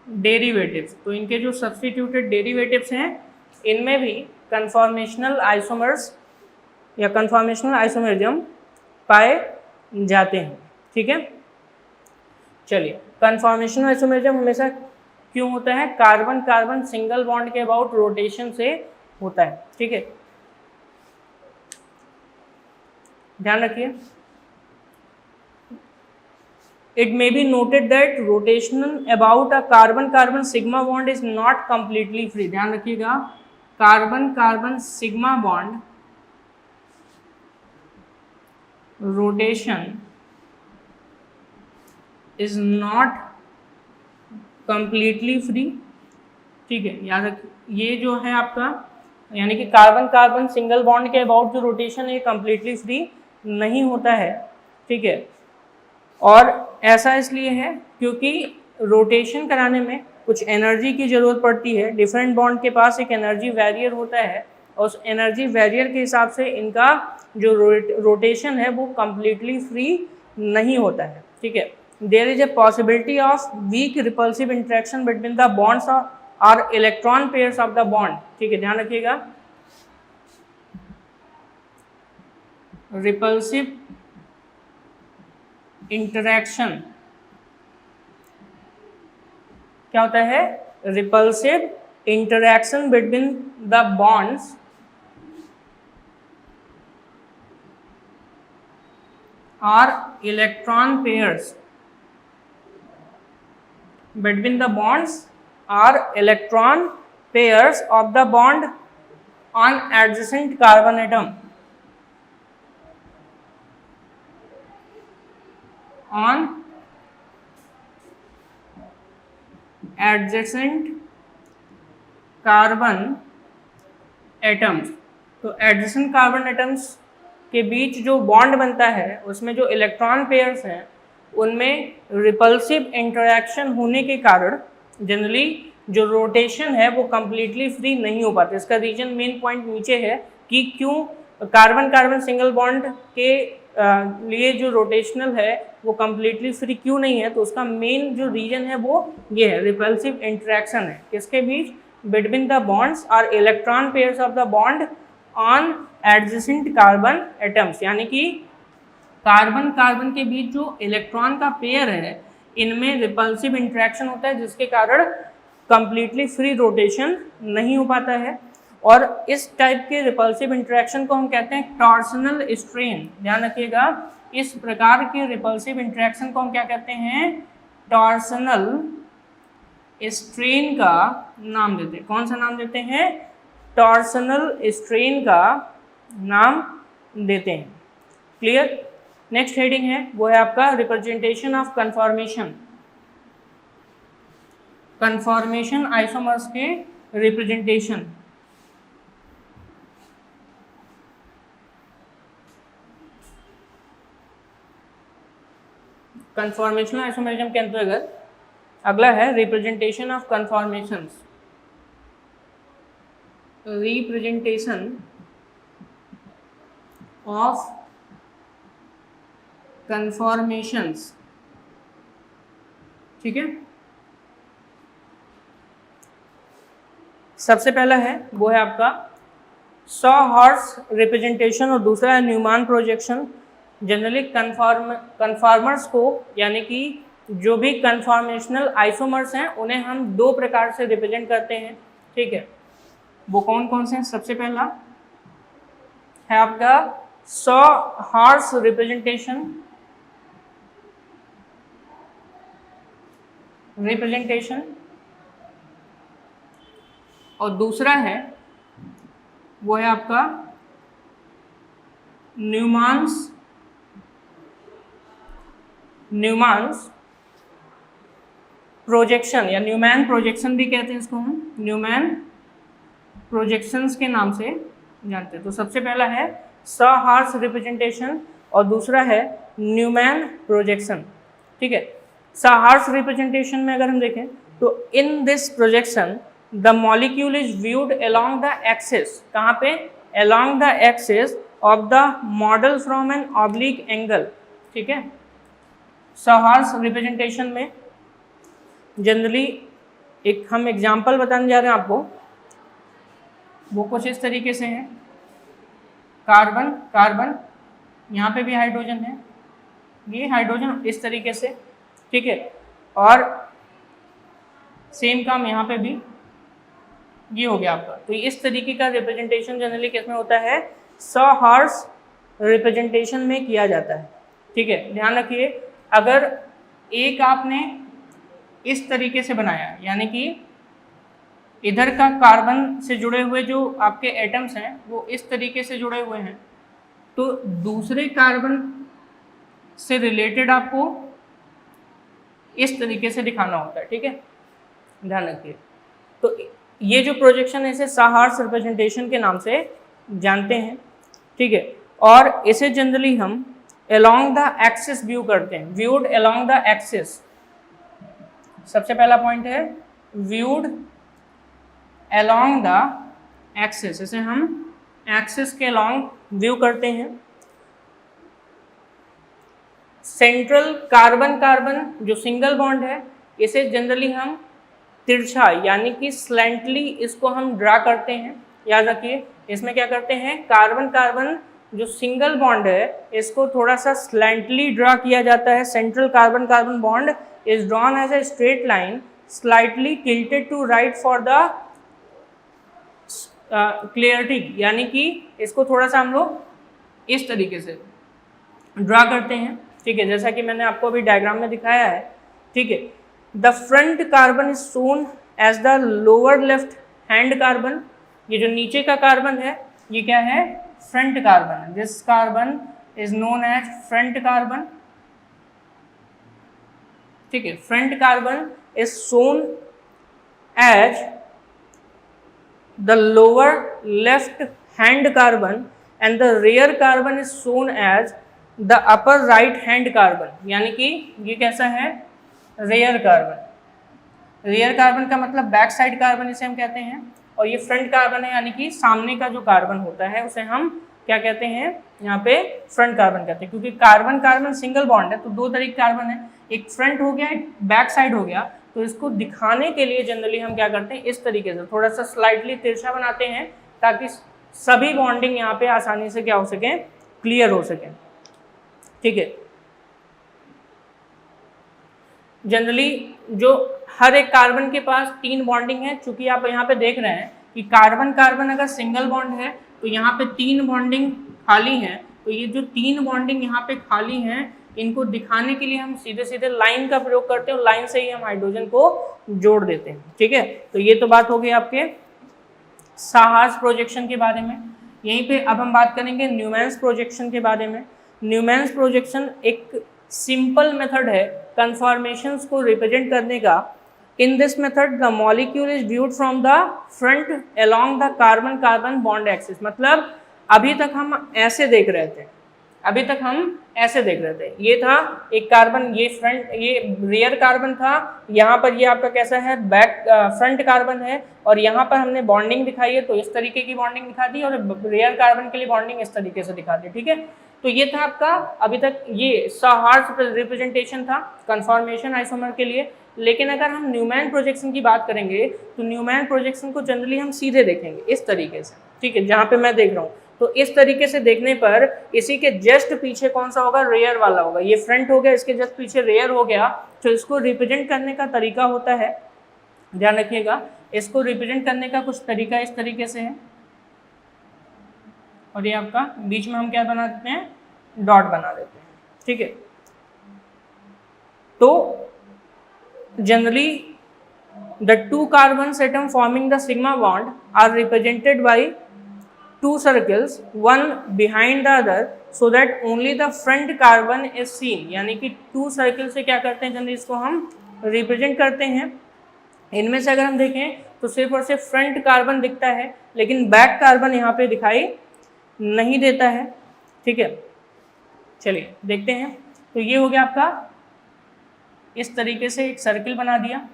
derivatives. तो इनके जो सब्स्टिट्यूटेड डेरिवेटिव्स हैं इनमें भी कन्फॉर्मेशनल आइसोमर्स या कन्फॉर्मेशनल आइसोमेरिज्म पाए जाते हैं। ठीक है, चलिए, कन्फॉर्मेशनल आइसोमेरिज्म हमेशा क्यों होता है, कार्बन कार्बन सिंगल बॉन्ड के अबाउट रोटेशन से होता है। ठीक है, ध्यान रखिए, it may be noted that rotation about a carbon-carbon sigma bond is not completely free। ध्यान रखिएगा, carbon-carbon sigma bond rotation is not completely free। ठीक है, याद रखिए, ये जो है आपका यानी कि कार्बन कार्बन सिंगल बॉन्ड के अबाउट जो रोटेशन है ये कम्प्लीटली फ्री नहीं होता है। ठीक है, और ऐसा इसलिए है क्योंकि रोटेशन कराने में कुछ एनर्जी की ज़रूरत पड़ती है। डिफरेंट बॉन्ड के पास एक एनर्जी बैरियर होता है और उस एनर्जी बैरियर के हिसाब से इनका जो रोटेशन है वो कम्प्लीटली फ्री नहीं होता है। ठीक है, there is a possibility of weak repulsive interaction between the bonds और electron pairs of the bond. ठीक है, ध्यान रखिएगा, रिपल्सिव इंटरैक्शन क्या होता है? Repulsive interaction between the bonds और electron pairs between the bonds or electron pairs of the bond on adjacent carbon atom on adjacent carbon atoms। तो adjacent carbon atoms के बीच जो बॉन्ड बनता है उसमें जो इलेक्ट्रॉन पेयर्स हैं उनमें रिपल्सिव इंटरैक्शन होने के कारण जनरली जो रोटेशन है वो कम्प्लीटली फ्री नहीं हो पाता। इसका रीजन मेन पॉइंट नीचे है कि क्यों कार्बन कार्बन सिंगल बॉन्ड के लिए जो रोटेशनल है वो कम्प्लीटली फ्री क्यों नहीं है, तो उसका मेन जो रीजन है वो ये है, रिपल्सिव इंटरैक्शन है। किसके बीच? बिटवीन द बॉन्ड्स और electron pairs of the bond on adjacent carbon atoms, यानी कि कार्बन कार्बन के बीच जो इलेक्ट्रॉन का पेयर है इनमें रिपल्सिव इंटरेक्शन होता है जिसके कारण कंप्लीटली फ्री रोटेशन नहीं हो पाता है। और इस टाइप के रिपल्सिव इंटरेक्शन को हम कहते हैं टॉर्सनल स्ट्रेन। ध्यान रखिएगा, इस प्रकार के रिपल्सिव इंटरेक्शन को हम क्या कहते हैं? टॉर्सनल स्ट्रेन का नाम देते हैं। कौन सा नाम देते हैं? टॉर्सनल स्ट्रेन का नाम देते हैं। क्लियर? नेक्स्ट हेडिंग है वो है आपका representation of conformation. Conformation isomers के रिप्रेजेंटेशन। कन्फॉर्मेशनल आइसोमरिज्म के अंतर्गत अगला है representation of conformations. Representation of conformations. ठीक है, सबसे पहला है वो है आपका सॉ हॉर्स रिप्रेजेंटेशन और दूसरा है न्यूमान प्रोजेक्शन। जनरली कन्फॉर्मर्स को यानी कि जो भी कन्फॉर्मेशनल आइसोमर्स हैं उन्हें हम दो प्रकार से रिप्रेजेंट करते हैं। ठीक है, वो कौन कौन से हैं? सबसे पहला है आपका सॉ हॉर्स रिप्रेजेंटेशन और दूसरा है वो है आपका न्यूमान्स प्रोजेक्शन या न्यूमैन प्रोजेक्शन भी कहते हैं इसको हम, न्यूमैन प्रोजेक्शंस के नाम से जानते हैं। तो सबसे पहला है सॉ हॉर्स रिप्रेजेंटेशन और दूसरा है न्यूमैन प्रोजेक्शन। ठीक है, सॉ हॉर्स रिप्रेजेंटेशन में अगर हम देखें तो in this projection the molecule is viewed along the axis. कहाँ पे? Along the axis of the model from an oblique angle. ठीक है, सॉ हॉर्स रिप्रेजेंटेशन में जनरली एक हम एग्जाम्पल बताने जा रहे हैं आपको, वो कुछ इस तरीके से है। कार्बन कार्बन, यहाँ पे भी हाइड्रोजन है, ये हाइड्रोजन इस तरीके से। ठीक है, और सेम काम यहाँ पे भी, ये हो गया आपका। तो इस तरीके का रिप्रेजेंटेशन जनरली किसमें होता है? सॉ हॉर्स रिप्रेजेंटेशन में किया जाता है। ठीक है, ध्यान रखिए, अगर एक आपने इस तरीके से बनाया, यानी कि इधर का कार्बन से जुड़े हुए जो आपके एटम्स हैं वो इस तरीके से जुड़े हुए हैं, तो दूसरे कार्बन से रिलेटेड आपको इस तरीके से दिखाना होता है। ठीक है, ध्यान रखिए। तो ये जो प्रोजेक्शन है इसे सॉ हॉर्स रिप्रेजेंटेशन के नाम से जानते हैं। ठीक है, और इसे जनरली हम अलोंग द एक्सिस व्यू करते हैं, व्यूड अलोंग द एक्सिस। सबसे पहला पॉइंट है व्यूड अलोंग द एक्सिस, इसे हम एक्सिस के अलोंग व्यू करते हैं। सेंट्रल कार्बन कार्बन जो सिंगल बॉन्ड है इसे जनरली हम तिरछा यानी कि स्लैंटली इसको हम ड्रा करते हैं। याद रखिए, इसमें क्या करते हैं, कार्बन कार्बन जो सिंगल बॉन्ड है इसको थोड़ा सा स्लैंटली ड्रा किया जाता है। Central carbon carbon bond is drawn as a straight line slightly tilted to right for the clarity, यानी कि इसको थोड़ा सा हम लोग इस तरीके से ड्रा करते हैं, ठीक है, जैसा कि मैंने आपको अभी डायग्राम में दिखाया है, ठीक है। The front carbon is shown as the lower left hand carbon, ये जो नीचे का कार्बन है ये क्या है, front carbon. This carbon is known as front carbon, ठीक है। Front carbon is shown as the lower left hand carbon and the rear carbon is shown as the upper right hand carbon, यानी कि ये कैसा है, rear carbon। rear carbon का मतलब बैक साइड कार्बन इसे हम कहते हैं, और ये फ्रंट कार्बन है यानी कि सामने का जो कार्बन होता है उसे हम क्या कहते हैं, यहाँ पे फ्रंट कार्बन कहते हैं। क्योंकि कार्बन कार्बन सिंगल बॉन्ड है तो दो तरीके कार्बन है, एक फ्रंट हो गया एक बैक साइड हो गया, तो इसको दिखाने के लिए जनरली हम क्या करते हैं, इस तरीके से थोड़ा सा स्लाइटली तिरछा बनाते हैं ताकि सभी बॉन्डिंग यहाँ पे आसानी से क्या हो सके, क्लियर हो सके, ठीक है। जनरली जो हर एक कार्बन के पास 3 बॉन्डिंग है, चूंकि आप यहाँ पे देख रहे हैं कि कार्बन कार्बन अगर सिंगल बॉन्ड है तो यहाँ पे 3 बॉन्डिंग खाली हैं, तो ये जो 3 बॉन्डिंग यहाँ पे खाली हैं इनको दिखाने के लिए हम सीधे सीधे लाइन का प्रयोग करते हैं और लाइन से ही हम हाइड्रोजन को जोड़ देते हैं, ठीक है। तो ये तो बात हो गई आपके साहास प्रोजेक्शन के बारे में। यहीं पे अब हम बात करेंगे न्यूमैन्स प्रोजेक्शन के बारे में। न्यूमैन्स प्रोजेक्शन एक सिंपल मेथड है कन्फॉर्मेशंस को रिप्रेजेंट करने का। In this method the molecule is viewed from the front along the carbon carbon bond axis. मतलब अभी तक हम ऐसे देख रहे थे, अभी तक हम ऐसे देख रहे थे, ये था एक कार्बन, ये फ्रंट, ये रियर कार्बन था, यहाँ पर ये आपका कैसा है, बैक फ्रंट कार्बन है, और यहाँ पर हमने बॉन्डिंग दिखाई है तो इस तरीके की बॉन्डिंग दिखा दी, और रियर कार्बन के लिए बॉन्डिंग इस तरीके से दिखा दी, ठीक है। तो ये था आपका अभी तक ये साहास रिप्रेजेंटेशन था कन्फॉर्मेशन आइसोमर के लिए। लेकिन अगर हम न्यूमैन प्रोजेक्शन की बात करेंगे तो न्यूमैन प्रोजेक्शन को जनरली हम सीधे देखेंगे इस तरीके से, ठीक है, जहाँ पे मैं देख रहा हूँ। तो इस तरीके से देखने पर इसी के जस्ट पीछे कौन सा होगा, रेयर वाला होगा। ये फ्रंट हो गया, इसके जस्ट पीछे रेयर हो गया। तो इसको रिप्रेजेंट करने का तरीका होता है, ध्यान रखिएगा, इसको रिप्रेजेंट करने का कुछ तरीका इस तरीके से है, और ये आपका बीच में हम क्या बना देते हैं, डॉट बना देते हैं, ठीक है। तो generally the 2 carbon atom forming the sigma bond are represented by 2 circles, one behind the other, so that only the front carbon is seen। यानी कि 2 सर्कल से क्या करते हैं, जनरली इसको हम रिप्रेजेंट करते हैं। इनमें से अगर हम देखें तो सिर्फ और सिर्फ फ्रंट कार्बन दिखता है, लेकिन बैक कार्बन यहाँ पे दिखाई नहीं देता है, ठीक है। चलिए देखते हैं। तो ये हो गया आपका, इस तरीके से एक सर्किल बना दिया,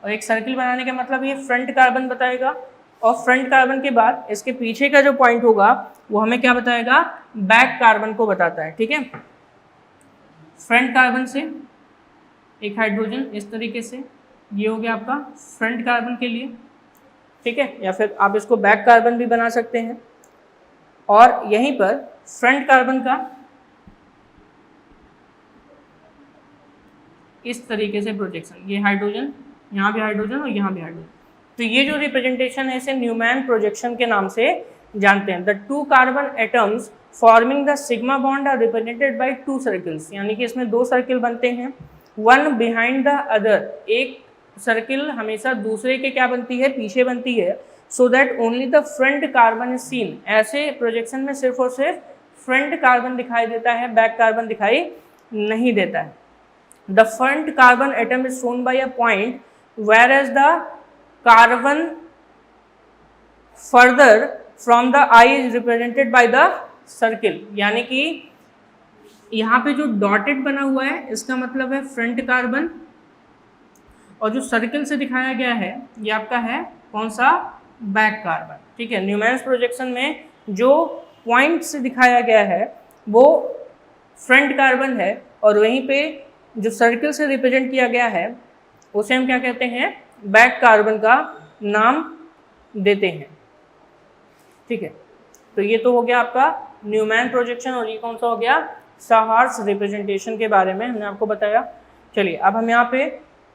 और एक सर्किल बनाने का मतलब ये फ्रंट कार्बन बताएगा, और फ्रंट कार्बन के बाद इसके पीछे का जो पॉइंट होगा वो हमें क्या बताएगा, बैक कार्बन को बताता है, ठीक है। फ्रंट कार्बन से एक हाइड्रोजन इस तरीके से, ये हो गया आपका फ्रंट कार्बन के लिए, ठीक है, या फिर आप इसको बैक कार्बन भी बना सकते हैं। और यहीं पर फ्रंट कार्बन का इस तरीके से प्रोजेक्शन, ये हाइड्रोजन, यहाँ भी हाइड्रोजन और यहाँ भी हाइड्रोजन। तो ये जो रिप्रेजेंटेशन है इसे न्यूमैन प्रोजेक्शन के नाम से जानते हैं। The 2 carbon atoms forming the sigma bond are represented by 2 circles, यानी कि इसमें 2 सर्किल बनते हैं, वन बिहाइंड द अदर, एक सर्किल हमेशा दूसरे के क्या बनती है, पीछे बनती है, so that only the front carbon is seen. ऐसे प्रोजेक्शन में सिर्फ और सिर्फ फ्रंट कार्बन दिखाई देता है, बैक कार्बन दिखाई नहीं देता है। The front carbon atom is shown by a point whereas the carbon further from the eye is represented by the circle, यानी कि यहाँ पे जो डॉटेड बना हुआ है इसका मतलब है फ्रंट कार्बन, और जो सर्किल से दिखाया गया है ये आपका है कौन सा, बैक कार्बन, ठीक है। न्यूमैन्स प्रोजेक्शन में जो पॉइंट से दिखाया गया है वो फ्रंट कार्बन है, और वहीं पे जो सर्किल से रिप्रेजेंट किया गया है उसे हम क्या कहते हैं, बैक कार्बन का नाम देते हैं, ठीक है। तो ये तो हो गया आपका न्यूमैन प्रोजेक्शन, और ये कौन सा हो गया, साहार्स रिप्रेजेंटेशन के बारे में हमने आपको बताया। चलिए अब हम यहाँ पे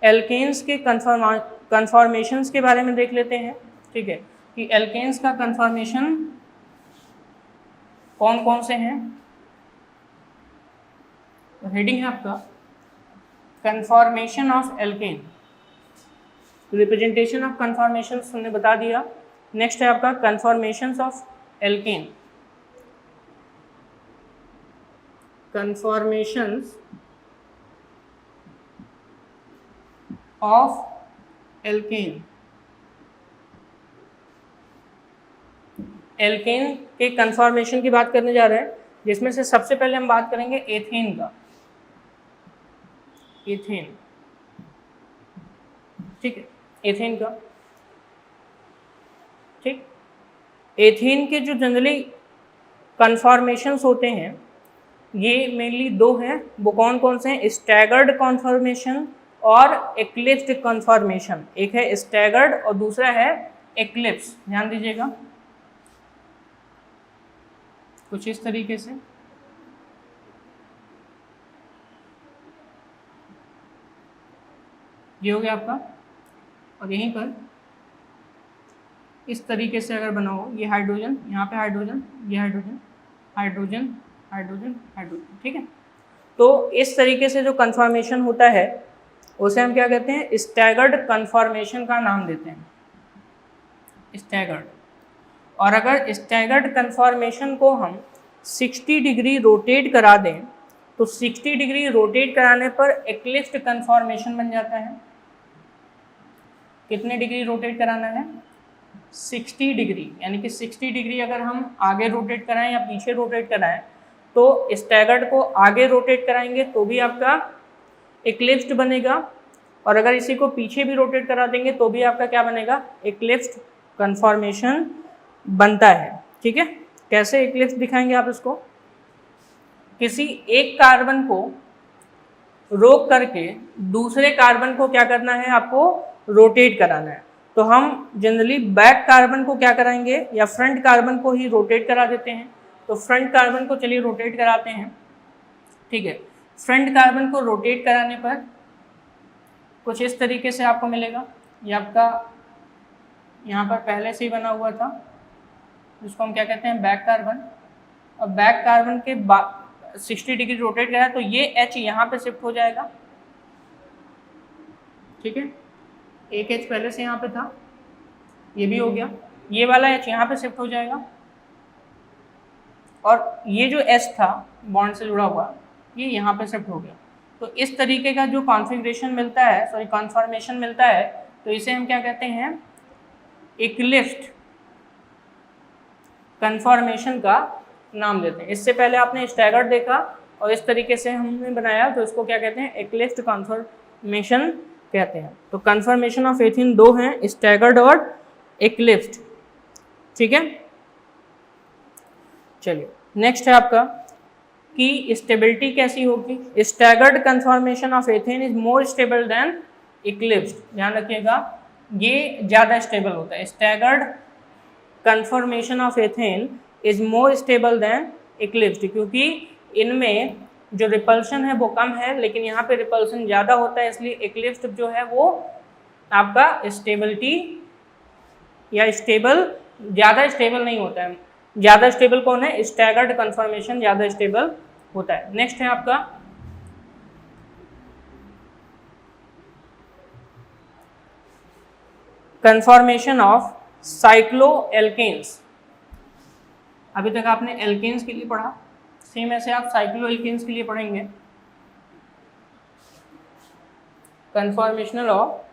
एल्केन्स के कन्फॉर्मेशंस के बारे में देख लेते हैं, ठीक है, कि एल्केन्स का कन्फॉर्मेशन कौन कौन से हैं। हेडिंग है आपका conformation of alkane, representation of conformation हमने बता दिया। नेक्स्ट है आपका conformations of alkane, conformations of alkane. Alkane के कन्फॉर्मेशन की बात करने जा रहे हैं, जिसमें से सबसे पहले हम बात करेंगे एथेन का, एथेन, ठीक है, एथेन का, ठीक। एथेन के जो जनरली कन्फॉर्मेशंस होते हैं ये मेनली दो हैं, वो कौन कौन से हैं, स्टैगर्ड कन्फॉर्मेशन और एक्लिप्स्ड कन्फॉर्मेशन। एक है स्टैगर्ड और दूसरा है एक्लिप्स। ध्यान दीजिएगा कुछ इस तरीके से, ये हो गया आपका, और यहीं पर इस तरीके से अगर बना हो, ये हाइड्रोजन, यहाँ पे हाइड्रोजन, ये हाइड्रोजन, हाइड्रोजन, हाइड्रोजन, हाइड्रोजन, ठीक है। तो इस तरीके से जो कन्फॉर्मेशन होता है उसे हम क्या कहते हैं, स्टैगर्ड कन्फॉर्मेशन का नाम देते हैं, स्टैगर्ड। और अगर स्टैगर्ड कन्फॉर्मेशन को हम 60 डिग्री रोटेट करा दें तो 60 डिग्री रोटेट कराने पर एक्लिप्स्ड कन्फॉर्मेशन बन जाता है। कितने डिग्री रोटेट कराना है, 60 डिग्री, यानी कि 60 डिग्री अगर हम आगे रोटेट कराएं या पीछे रोटेट कराएं तो स्टैगर्ड को आगे रोटेट कराएंगे तो भी आपका एक्लिप्स्ड बनेगा, और अगर इसी को पीछे भी रोटेट करा देंगे तो भी आपका क्या बनेगा, एक्लिप्स्ड कन्फॉर्मेशन बनता है, ठीक है। कैसे एक्लिप्स दिखाएंगे आप इसको, किसी एक कार्बन को रोक करके दूसरे कार्बन को क्या करना है, आपको रोटेट कराना है। तो हम जनरली बैक कार्बन को क्या कराएंगे, या फ्रंट कार्बन को ही रोटेट करा देते हैं। तो फ्रंट कार्बन को चलिए रोटेट कराते हैं, ठीक है। फ्रंट कार्बन को रोटेट कराने पर कुछ इस तरीके से आपको मिलेगा, ये आपका यहाँ पर पहले से ही बना हुआ था, जिसको हम क्या कहते हैं, बैक कार्बन। और बैक कार्बन के 60 डिग्री रोटेट करा तो ये H यहाँ पे शिफ्ट हो जाएगा, ठीक है। एक H पहले से यहाँ पे था, ये भी हो गया, ये वाला H यहाँ पे शिफ्ट हो जाएगा, और ये जो S था बॉन्ड से जुड़ा हुआ ये यहाँ पे शिफ्ट हो गया। तो इस तरीके का जो कॉन्फ़िगरेशन मिलता है, सॉरी कॉन्फॉर्मेशन मिलता है, तो इसे हम क्या कहते हैं, एक्लिप्स्ड कन्फॉर्मेशन का नाम देते हैं। इससे पहले आपने स्टैगर्ड देखा और इस तरीके से हमने बनाया, तो इसको क्या कहते हैं, एक्लिप्स्ड कन्फॉर्मेशन कहते हैं। तो कन्फॉर्मेशन ऑफ एथेन दो हैं, स्टैगर्ड और एक्लिप्स्ड, ठीक है। चलिए नेक्स्ट है आपका कि स्टेबिलिटी कैसी होगी। Staggered conformation of ethane is more stable than eclipsed. ध्यान रखिएगा ये ज़्यादा स्टेबल होता है। Staggered conformation of ethane is more stable than eclipsed, क्योंकि इनमें जो रिपल्शन है वो कम है, लेकिन यहाँ पे रिपल्शन ज़्यादा होता है, इसलिए एक्लिप्स्ड जो है वो आपका स्टेबिलिटी या स्टेबल ज़्यादा स्टेबल नहीं होता है। ज़्यादा स्टेबल कौन है, स्टैगर्ड कन्फॉर्मेशन ज़्यादा स्टेबल होता है। नेक्स्ट है आपका कन्फॉर्मेशन ऑफ साइक्लोएल्केन्स। अभी तक आपने एल्केन्स के लिए पढ़ा, सेम ऐसे आप साइक्लोएल्केन्स के लिए पढ़ेंगे। कन्फॉर्मेशनल ऑफ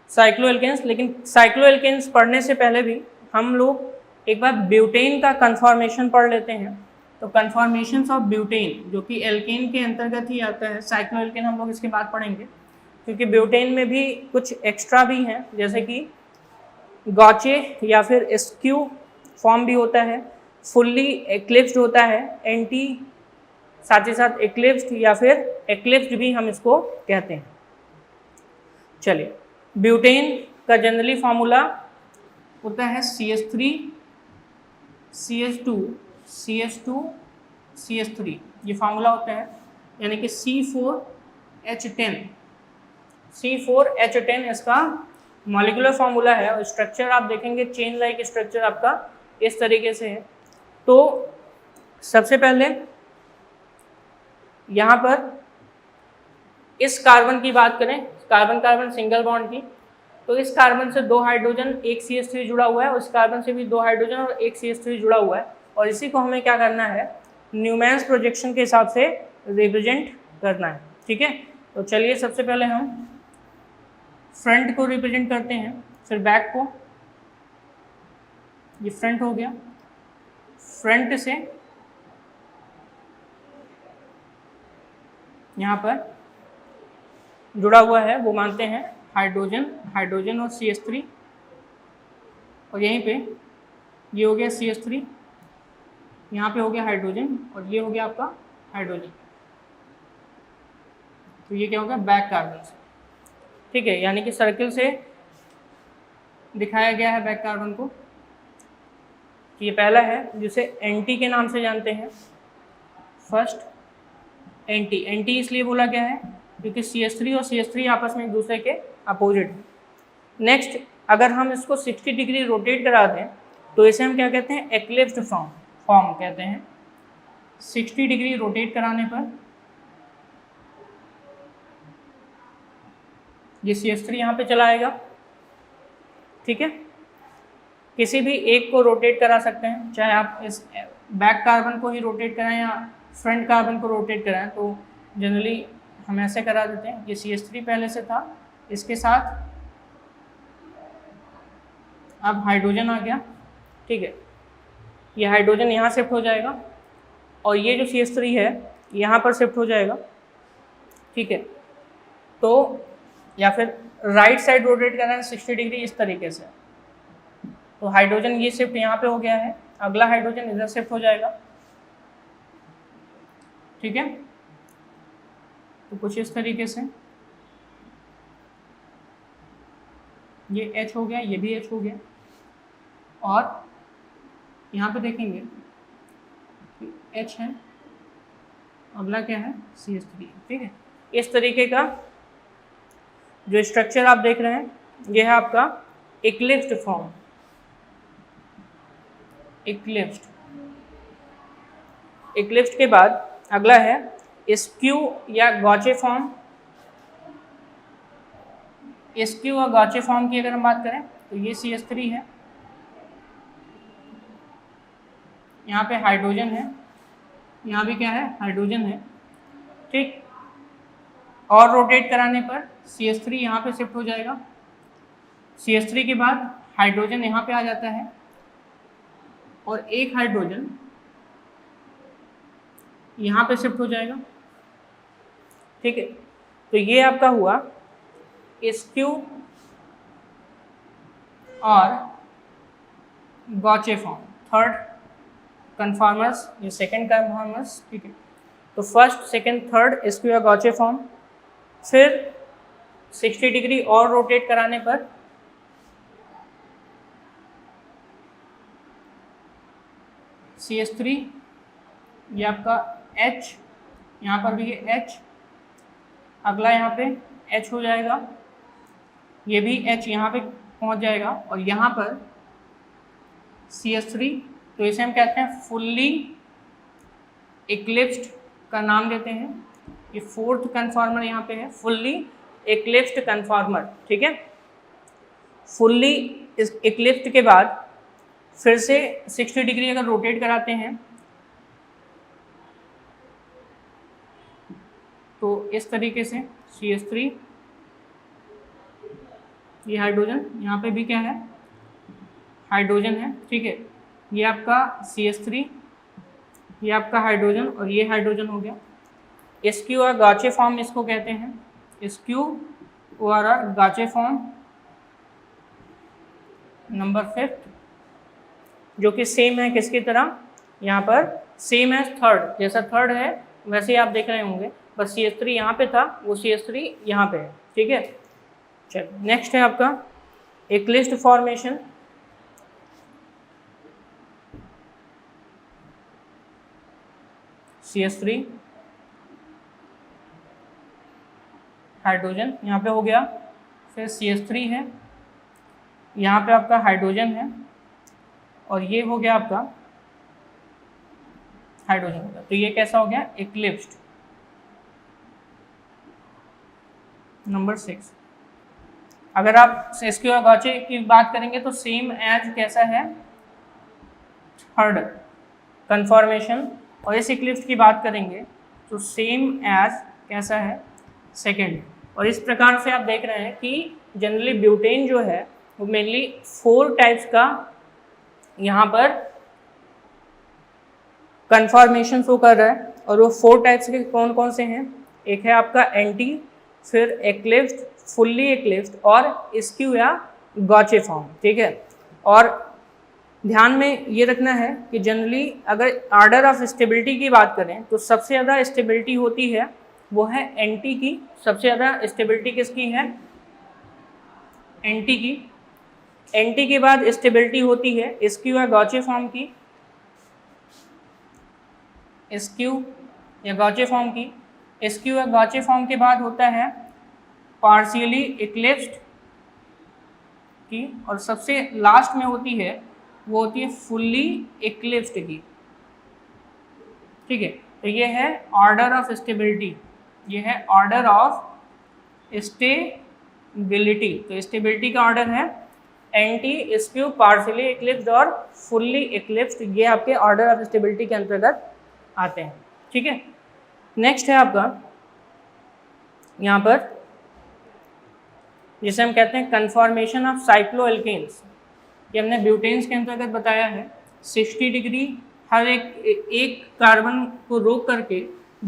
साइक्लोएल्केन्स, लेकिन साइक्लोएल्केन्स पढ़ने से पहले भी हम लोग एक बार ब्यूटेन का कन्फॉर्मेशन पढ़ लेते हैं। तो कन्फॉर्मेशंस ऑफ ब्यूटेन जो कि एल्केन के अंतर्गत ही आता है, साइक्लोएल्केन हम लोग इसके बाद पढ़ेंगे, क्योंकि ब्यूटेन में भी कुछ एक्स्ट्रा भी हैं, जैसे कि गॉचे या फिर स्क्यू फॉर्म भी होता है, फुल्ली एक्लिप्स्ड होता है, एंटी साथ ही साथ एक्लिप्स्ड या फिर एक्लिप्स्ड भी हम इसको कहते हैं। चलिए ब्यूटेन का जनरली फार्मूला होता है CH3 CH2 CH2 CH3, ये फार्मूला होता है, यानी कि C4H10, C4H10 इसका मॉलिक्यूलर फार्मूला है। और स्ट्रक्चर आप देखेंगे चेन लाइक स्ट्रक्चर आपका इस तरीके से है। तो सबसे पहले यहाँ पर इस कार्बन की बात करें, कार्बन कार्बन सिंगल बॉन्ड की, तो इस कार्बन से 2 हाइड्रोजन, एक CH3 जुड़ा हुआ है, उस कार्बन से भी 2 हाइड्रोजन और एक CH3 जुड़ा हुआ है। और इसी को हमें क्या करना है, न्यूमैन्स प्रोजेक्शन के हिसाब से रिप्रेजेंट करना है। ठीक है, तो चलिए सबसे पहले हम फ्रंट को रिप्रेजेंट करते हैं, फिर बैक को। ये फ्रंट हो गया, फ्रंट से यहाँ पर जुड़ा हुआ है वो मानते हैं हाइड्रोजन, हाइड्रोजन और CH3, और यहीं पे ये हो गया CH3, यहाँ पे हो गया हाइड्रोजन, और ये हो गया आपका हाइड्रोजन। तो ये क्या होगा, बैक कार्बन से। ठीक है, यानी कि सर्किल से दिखाया गया है बैक कार्बन को। ये पहला है जिसे एंटी के नाम से जानते हैं, फर्स्ट एंटी। एंटी इसलिए बोला गया है क्योंकि CH3 और CH3 आपस में एक दूसरे के अपोजिट हैं। नेक्स्ट, अगर हम इसको 60 डिग्री रोटेट करा दें तो इसे हम क्या कहते हैं, एक्लिप्स्ड फॉर्म कहते हैं। 60 डिग्री रोटेट कराने पर ये CH3 यहाँ पे चला आएगा। ठीक है, किसी भी एक को रोटेट करा सकते हैं, चाहे आप इस बैक कार्बन को ही रोटेट कराएं या फ्रंट कार्बन को रोटेट कराएं। तो जनरली हम ऐसे करा देते हैं, ये CH3 पहले से था, इसके साथ अब हाइड्रोजन आ गया। ठीक है, ये हाइड्रोजन यहाँ शिफ्ट हो जाएगा और ये जो CH3 है यहाँ पर शिफ्ट हो जाएगा। ठीक है, तो या फिर राइट साइड रोटेट करना है 60 डिग्री इस तरीके से। तो हाइड्रोजन ये शिफ्ट यहाँ पे हो गया है, अगला हाइड्रोजन इधर शिफ्ट हो जाएगा। ठीक है, तो कुछ इस तरीके से ये H हो गया, ये भी H हो गया, और यहाँ पे देखेंगे H है, अगला क्या है, CH3। ठीक है, इस तरीके का जो स्ट्रक्चर आप देख रहे हैं ये है आपका एक्लिप्स्ड फॉर्म। एक्लिप्स्ड के बाद अगला है स्क्यू या गॉचे फॉर्म। स्क्यू और गॉचे फॉर्म की अगर हम बात करें तो ये CH3 है, यहाँ पे हाइड्रोजन है, यहाँ भी क्या है, हाइड्रोजन है। ठीक, और रोटेट कराने पर CH3 यहाँ पे शिफ्ट हो जाएगा। CH3 के बाद हाइड्रोजन यहाँ पे आ जाता है और एक हाइड्रोजन यहाँ पे शिफ्ट हो जाएगा। ठीक है, तो ये आपका हुआ स्क्यू और गॉचे फॉर्म, थर्ड कन्फॉर्मर्स, ये सेकंड कन्फॉर्मर्स। ठीक है, तो फर्स्ट सेकंड थर्ड स्क्यू या गॉचे फॉर्म। फिर 60 डिग्री और रोटेट कराने पर CH3, ये आपका H, यहाँ पर भी ये H, अगला यहाँ पे H हो जाएगा, ये भी H यहाँ पे पहुँच जाएगा, और यहाँ पर CH3। तो इसे हम कहते हैं फुल्ली एक्लिप्स्ड का नाम देते हैं। ये फोर्थ कन्फॉर्मर यहाँ पे है, फुल्ली एक्लिप्स्ड कन्फॉर्मर। ठीक है, फुल्ली एक्लिप्स्ड के बाद फिर से 60 डिग्री अगर रोटेट कराते हैं तो इस तरीके से CH3, ये हाइड्रोजन, यहाँ पे भी क्या है, हाइड्रोजन है। ठीक है, ये आपका CH3, ये आपका हाइड्रोजन, और ये हाइड्रोजन हो गया। स्क्यू और गॉचे फॉर्म इसको कहते हैं, स्क्यू और गॉचे फॉर्म नंबर 5, जो कि सेम है किसकी तरह, यहाँ पर सेम है थर्ड, जैसा थर्ड है वैसे ही आप देख रहे होंगे, बस CH3 यहाँ पे था, वो CH3 यहाँ पे है। ठीक है, चलो नेक्स्ट है आपका एक्लिप्स्ड फॉर्मेशन। CH3 हाइड्रोजन यहाँ पे हो गया, फिर CH3 है, यहाँ पे आपका हाइड्रोजन है, और ये हो गया आपका हाइड्रोजन हो गया। तो ये कैसा हो गया? इक्लिप्स्ड। नंबर 6, अगर आप सेस्कियो और गॉचे की बात करेंगे तो सेम एज कैसा है? Third conformation. और इस इक्लिप्स की बात करेंगे तो सेम एज कैसा है? सेकेंड। और इस प्रकार से आप देख रहे हैं कि जनरली ब्यूटेन जो है वो मेनली 4 टाइप्स का यहाँ पर कन्फॉर्मेशन शो कर रहा है। और वो 4 टाइप्स के कौन कौन से हैं? एक है आपका एंटी, फिर एक्लिप्स्ड, फुल्ली एक्लिप्स्ड और स्क्यू या गॉचे फॉर्म। ठीक है, और ध्यान में ये रखना है कि जनरली अगर ऑर्डर ऑफ स्टेबिलिटी की बात करें तो सबसे ज़्यादा स्टेबिलिटी होती है वो है एंटी की। सबसे ज़्यादा स्टेबिलिटी किसकी है? एंटी की। एंटी के बाद स्टेबिलिटी होती है स्क्यू या गॉचे फॉर्म की, स्क्यू या गॉचे फॉर्म की। स्क्यू या गॉचे फॉर्म के बाद होता है पार्शियली इक्लिप्स्ड की, और सबसे लास्ट में होती है वो होती है फुल्ली इक्लिप्स्ड की। ठीक है, तो ये है ऑर्डर ऑफ स्टेबिलिटी, ये है ऑर्डर ऑफ स्टेबिलिटी। तो स्टेबिलिटी का ऑर्डर है एंटी, स्क्यू, पार्शियली इक्लिप्स्ड और फुल्ली इक्लिप्स्ड। ये आपके ऑर्डर ऑफ स्टेबिलिटी के अंतर्गत आते हैं। ठीक है, नेक्स्ट है आपका यहाँ पर जिसे हम कहते हैं कन्फॉर्मेशन ऑफ साइक्लोएल्केन्स। ये हमने ब्यूटेन्स के अंतर्गत बताया है। 60 डिग्री हर एक कार्बन को रोक करके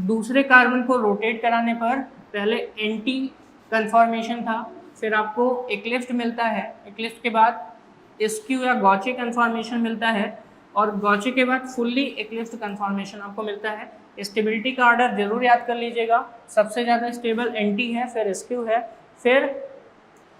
दूसरे कार्बन को रोटेट कराने पर पहले एंटी कन्फॉर्मेशन था, फिर आपको इक्लिप्स्ड मिलता है, इक्लिप्स्ड के बाद स्क्यू या गॉचे कन्फॉर्मेशन मिलता है, और गॉचे के बाद फुल्ली इक्लिप्स्ड कन्फॉर्मेशन आपको मिलता है। स्टेबिलिटी का ऑर्डर जरूर याद कर लीजिएगा, सबसे ज़्यादा स्टेबल एंटी है, फिर स्क्यू है, फिर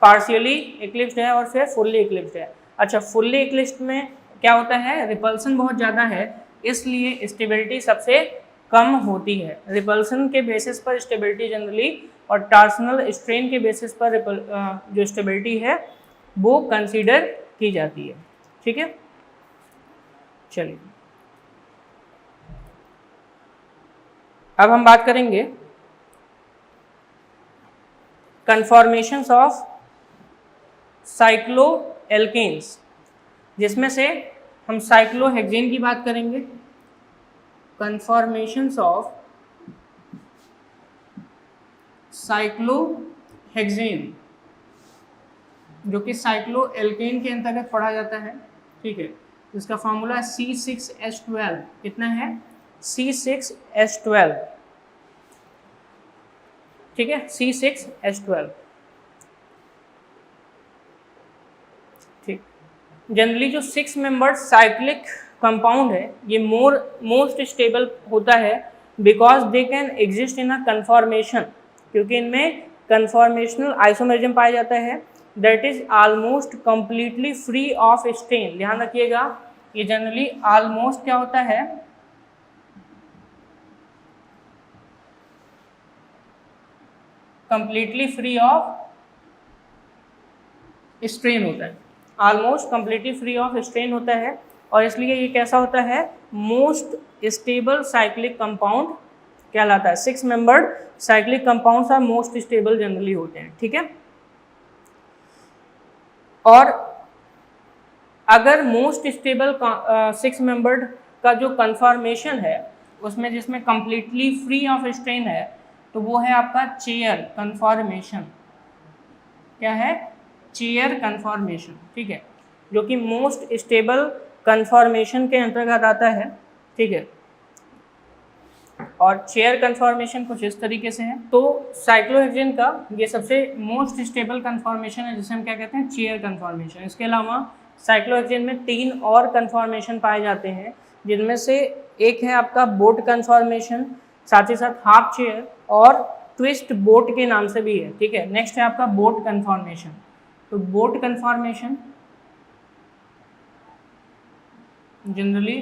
पार्शियली इक्लिप्स्ड है, और फिर फुल्ली इक्लिप्स्ड है। अच्छा, फुल्ली इक्लिप्स्ड में क्या होता है? रिपल्सन बहुत ज़्यादा है, इसलिए स्टेबिलिटी सबसे कम होती है। रिपल्सन के बेसिस पर स्टेबिलिटी जनरली और टॉर्सनल स्ट्रेन के बेसिस पर जो स्टेबिलिटी है वो कंसीडर की जाती है। ठीक है, चलिए अब हम बात करेंगे कन्फॉर्मेशंस ऑफ साइक्लोएल्केन्स, जिसमें से हम साइक्लोहेक्सेन की बात करेंगे। कन्फॉर्मेशंस ऑफ साइक्लोहेक्सेन जो कि साइक्लोएल्केन के अंतर्गत पढ़ा जाता है। ठीक है, इसका फॉर्मूला है C6H12। कितना है? C6H12। ठीक है, C6H12। ठीक, जनरली जो 6 मेंबर्ड साइक्लिक कंपाउंड है ये मोस्ट स्टेबल होता है because they can exist in a conformation, क्योंकि इनमें कन्फॉर्मेशनल आइसोमेरिज्म पाया जाता है that is almost completely free of strain. ध्यान रखिएगा, ये जनरली ऑलमोस्ट क्या होता है? कंप्लीटली फ्री ऑफ स्ट्रेन होता है, almost completely free of strain होता है, और इसलिए ये कैसा होता है? मोस्ट स्टेबल साइक्लिक कंपाउंड कहलाता है। 6 membered cyclic compounds are most stable generally होते हैं। ठीक है, और अगर मोस्ट स्टेबल 6 मेंबर्ड का जो कन्फॉर्मेशन है उसमें जिसमें कंप्लीटली फ्री ऑफ स्ट्रेन है तो वो है आपका चेयर कन्फॉर्मेशन। क्या है? Chair conformation. ठीक है, जो कि मोस्ट स्टेबल कन्फॉर्मेशन के अंतर्गत आता है। ठीक है, और चेयर कन्फॉर्मेशन कुछ इस तरीके से है। तो साइक्लोहेक्सेन का ये सबसे मोस्ट स्टेबल कन्फॉर्मेशन है जिसे हम क्या कहते हैं? Chair conformation. इसके अलावा साइक्लोहेक्सेन में 3 और कन्फॉर्मेशन पाए जाते हैं, जिनमें से एक है आपका बोट कन्फॉर्मेशन, साथ ही साथ हाफ चेयर और ट्विस्ट बोट के नाम से भी है। ठीक है, नेक्स्ट है आपका बोट कन्फॉर्मेशन। तो बोट कन्फॉर्मेशन जनरली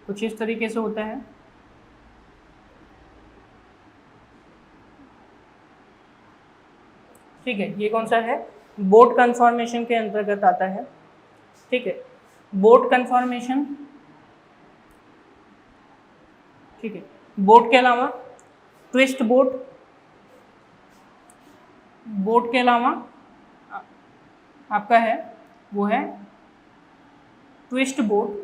कुछ इस तरीके से होता है। ठीक है, ये कौन सा है, बोट कन्फॉर्मेशन के अंतर्गत आता है। ठीक है, बोट कन्फॉर्मेशन, ठीक है, बोट के अलावा ट्विस्ट बोट, बोट के अलावा आपका है वो है ट्विस्ट बोट,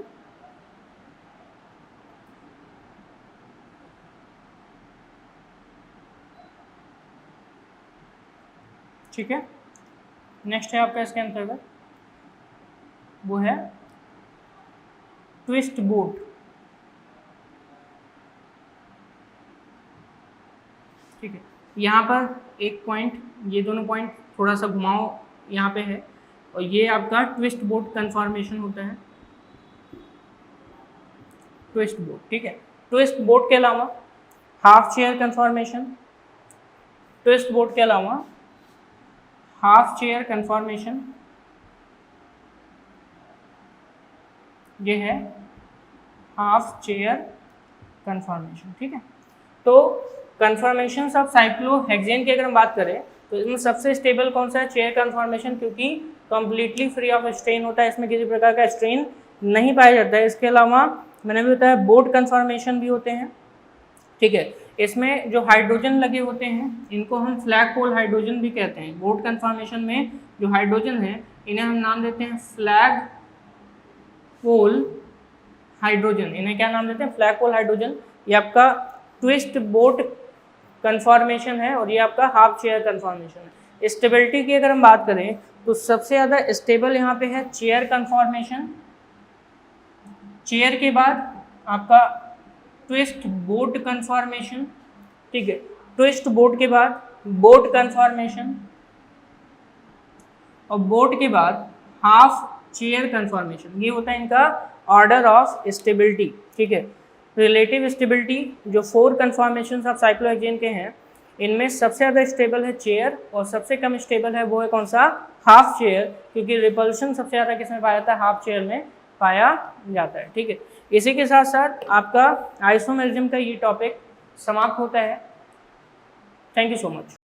ठीक है। नेक्स्ट है आपका इसके अंतर्गत वो है ट्विस्ट बोट, ठीक है। यहाँ पर एक पॉइंट, ये दोनों पॉइंट थोड़ा सा घुमाओ यहाँ पे है, और ये आपका ट्विस्ट बोट कन्फॉर्मेशन होता है, ट्विस्ट बोट, ठीक है। ट्विस्ट बोट के अलावा half chair conformation, twist boat के अलावा हाफ चेयर कन्फॉर्मेशन, ये है हाफ चेयर कन्फॉर्मेशन, ठीक है। तो कन्फॉर्मेशन ऑफ साइक्लोहेक्सेन की अगर हम बात करें तो इसमें सबसे स्टेबल कौन सा है, चेयर कन्फॉर्मेशन, क्योंकि कंप्लीटली फ्री ऑफ स्ट्रेन होता है, इसमें किसी प्रकार का स्ट्रेन नहीं पाया जाता है। इसके अलावा मैंने भी बताया बोट कन्फॉर्मेशन भी होते हैं, ठीक है। इसमें जो हाइड्रोजन लगे होते हैं इनको हम फ्लैग पोल हाइड्रोजन भी कहते हैं। बोट कन्फॉर्मेशन में जो हाइड्रोजन है इन्हें हम नाम देते हैं फ्लैग पोल हाइड्रोजन, इन्हें क्या नाम देते हैं, फ्लैग पोल हाइड्रोजन। ये आपका ट्विस्ट बोट कन्फॉर्मेशन है और ये आपका हाफ चेयर कन्फॉर्मेशन है। स्टेबिलिटी की अगर हम बात करें तो सबसे ज़्यादा स्टेबल यहाँ पे है चेयर कन्फॉर्मेशन, चेयर के बाद आपका ट्विस्ट बोट कन्फॉर्मेशन, ठीक है। ट्विस्ट बोट के बाद बोट कन्फॉर्मेशन और बोट के बाद हाफ चेयर कन्फॉर्मेशन, ये होता है इनका ऑर्डर ऑफ स्टेबिलिटी, ठीक है। रिलेटिव स्टेबिलिटी जो 4 कन्फॉर्मेशन ऑफ साइक्लोहेक्सेन के हैं इनमें सबसे ज़्यादा स्टेबल है चेयर और सबसे कम स्टेबल है वो है कौन सा, हाफ चेयर, क्योंकि रिपल्शन सबसे ज़्यादा किसमें पाया जाता है, हाफ चेयर में पाया जाता है, ठीक है। इसी के साथ साथ आपका आइसोमेरिज्म का ये टॉपिक समाप्त होता है। Thank you so much.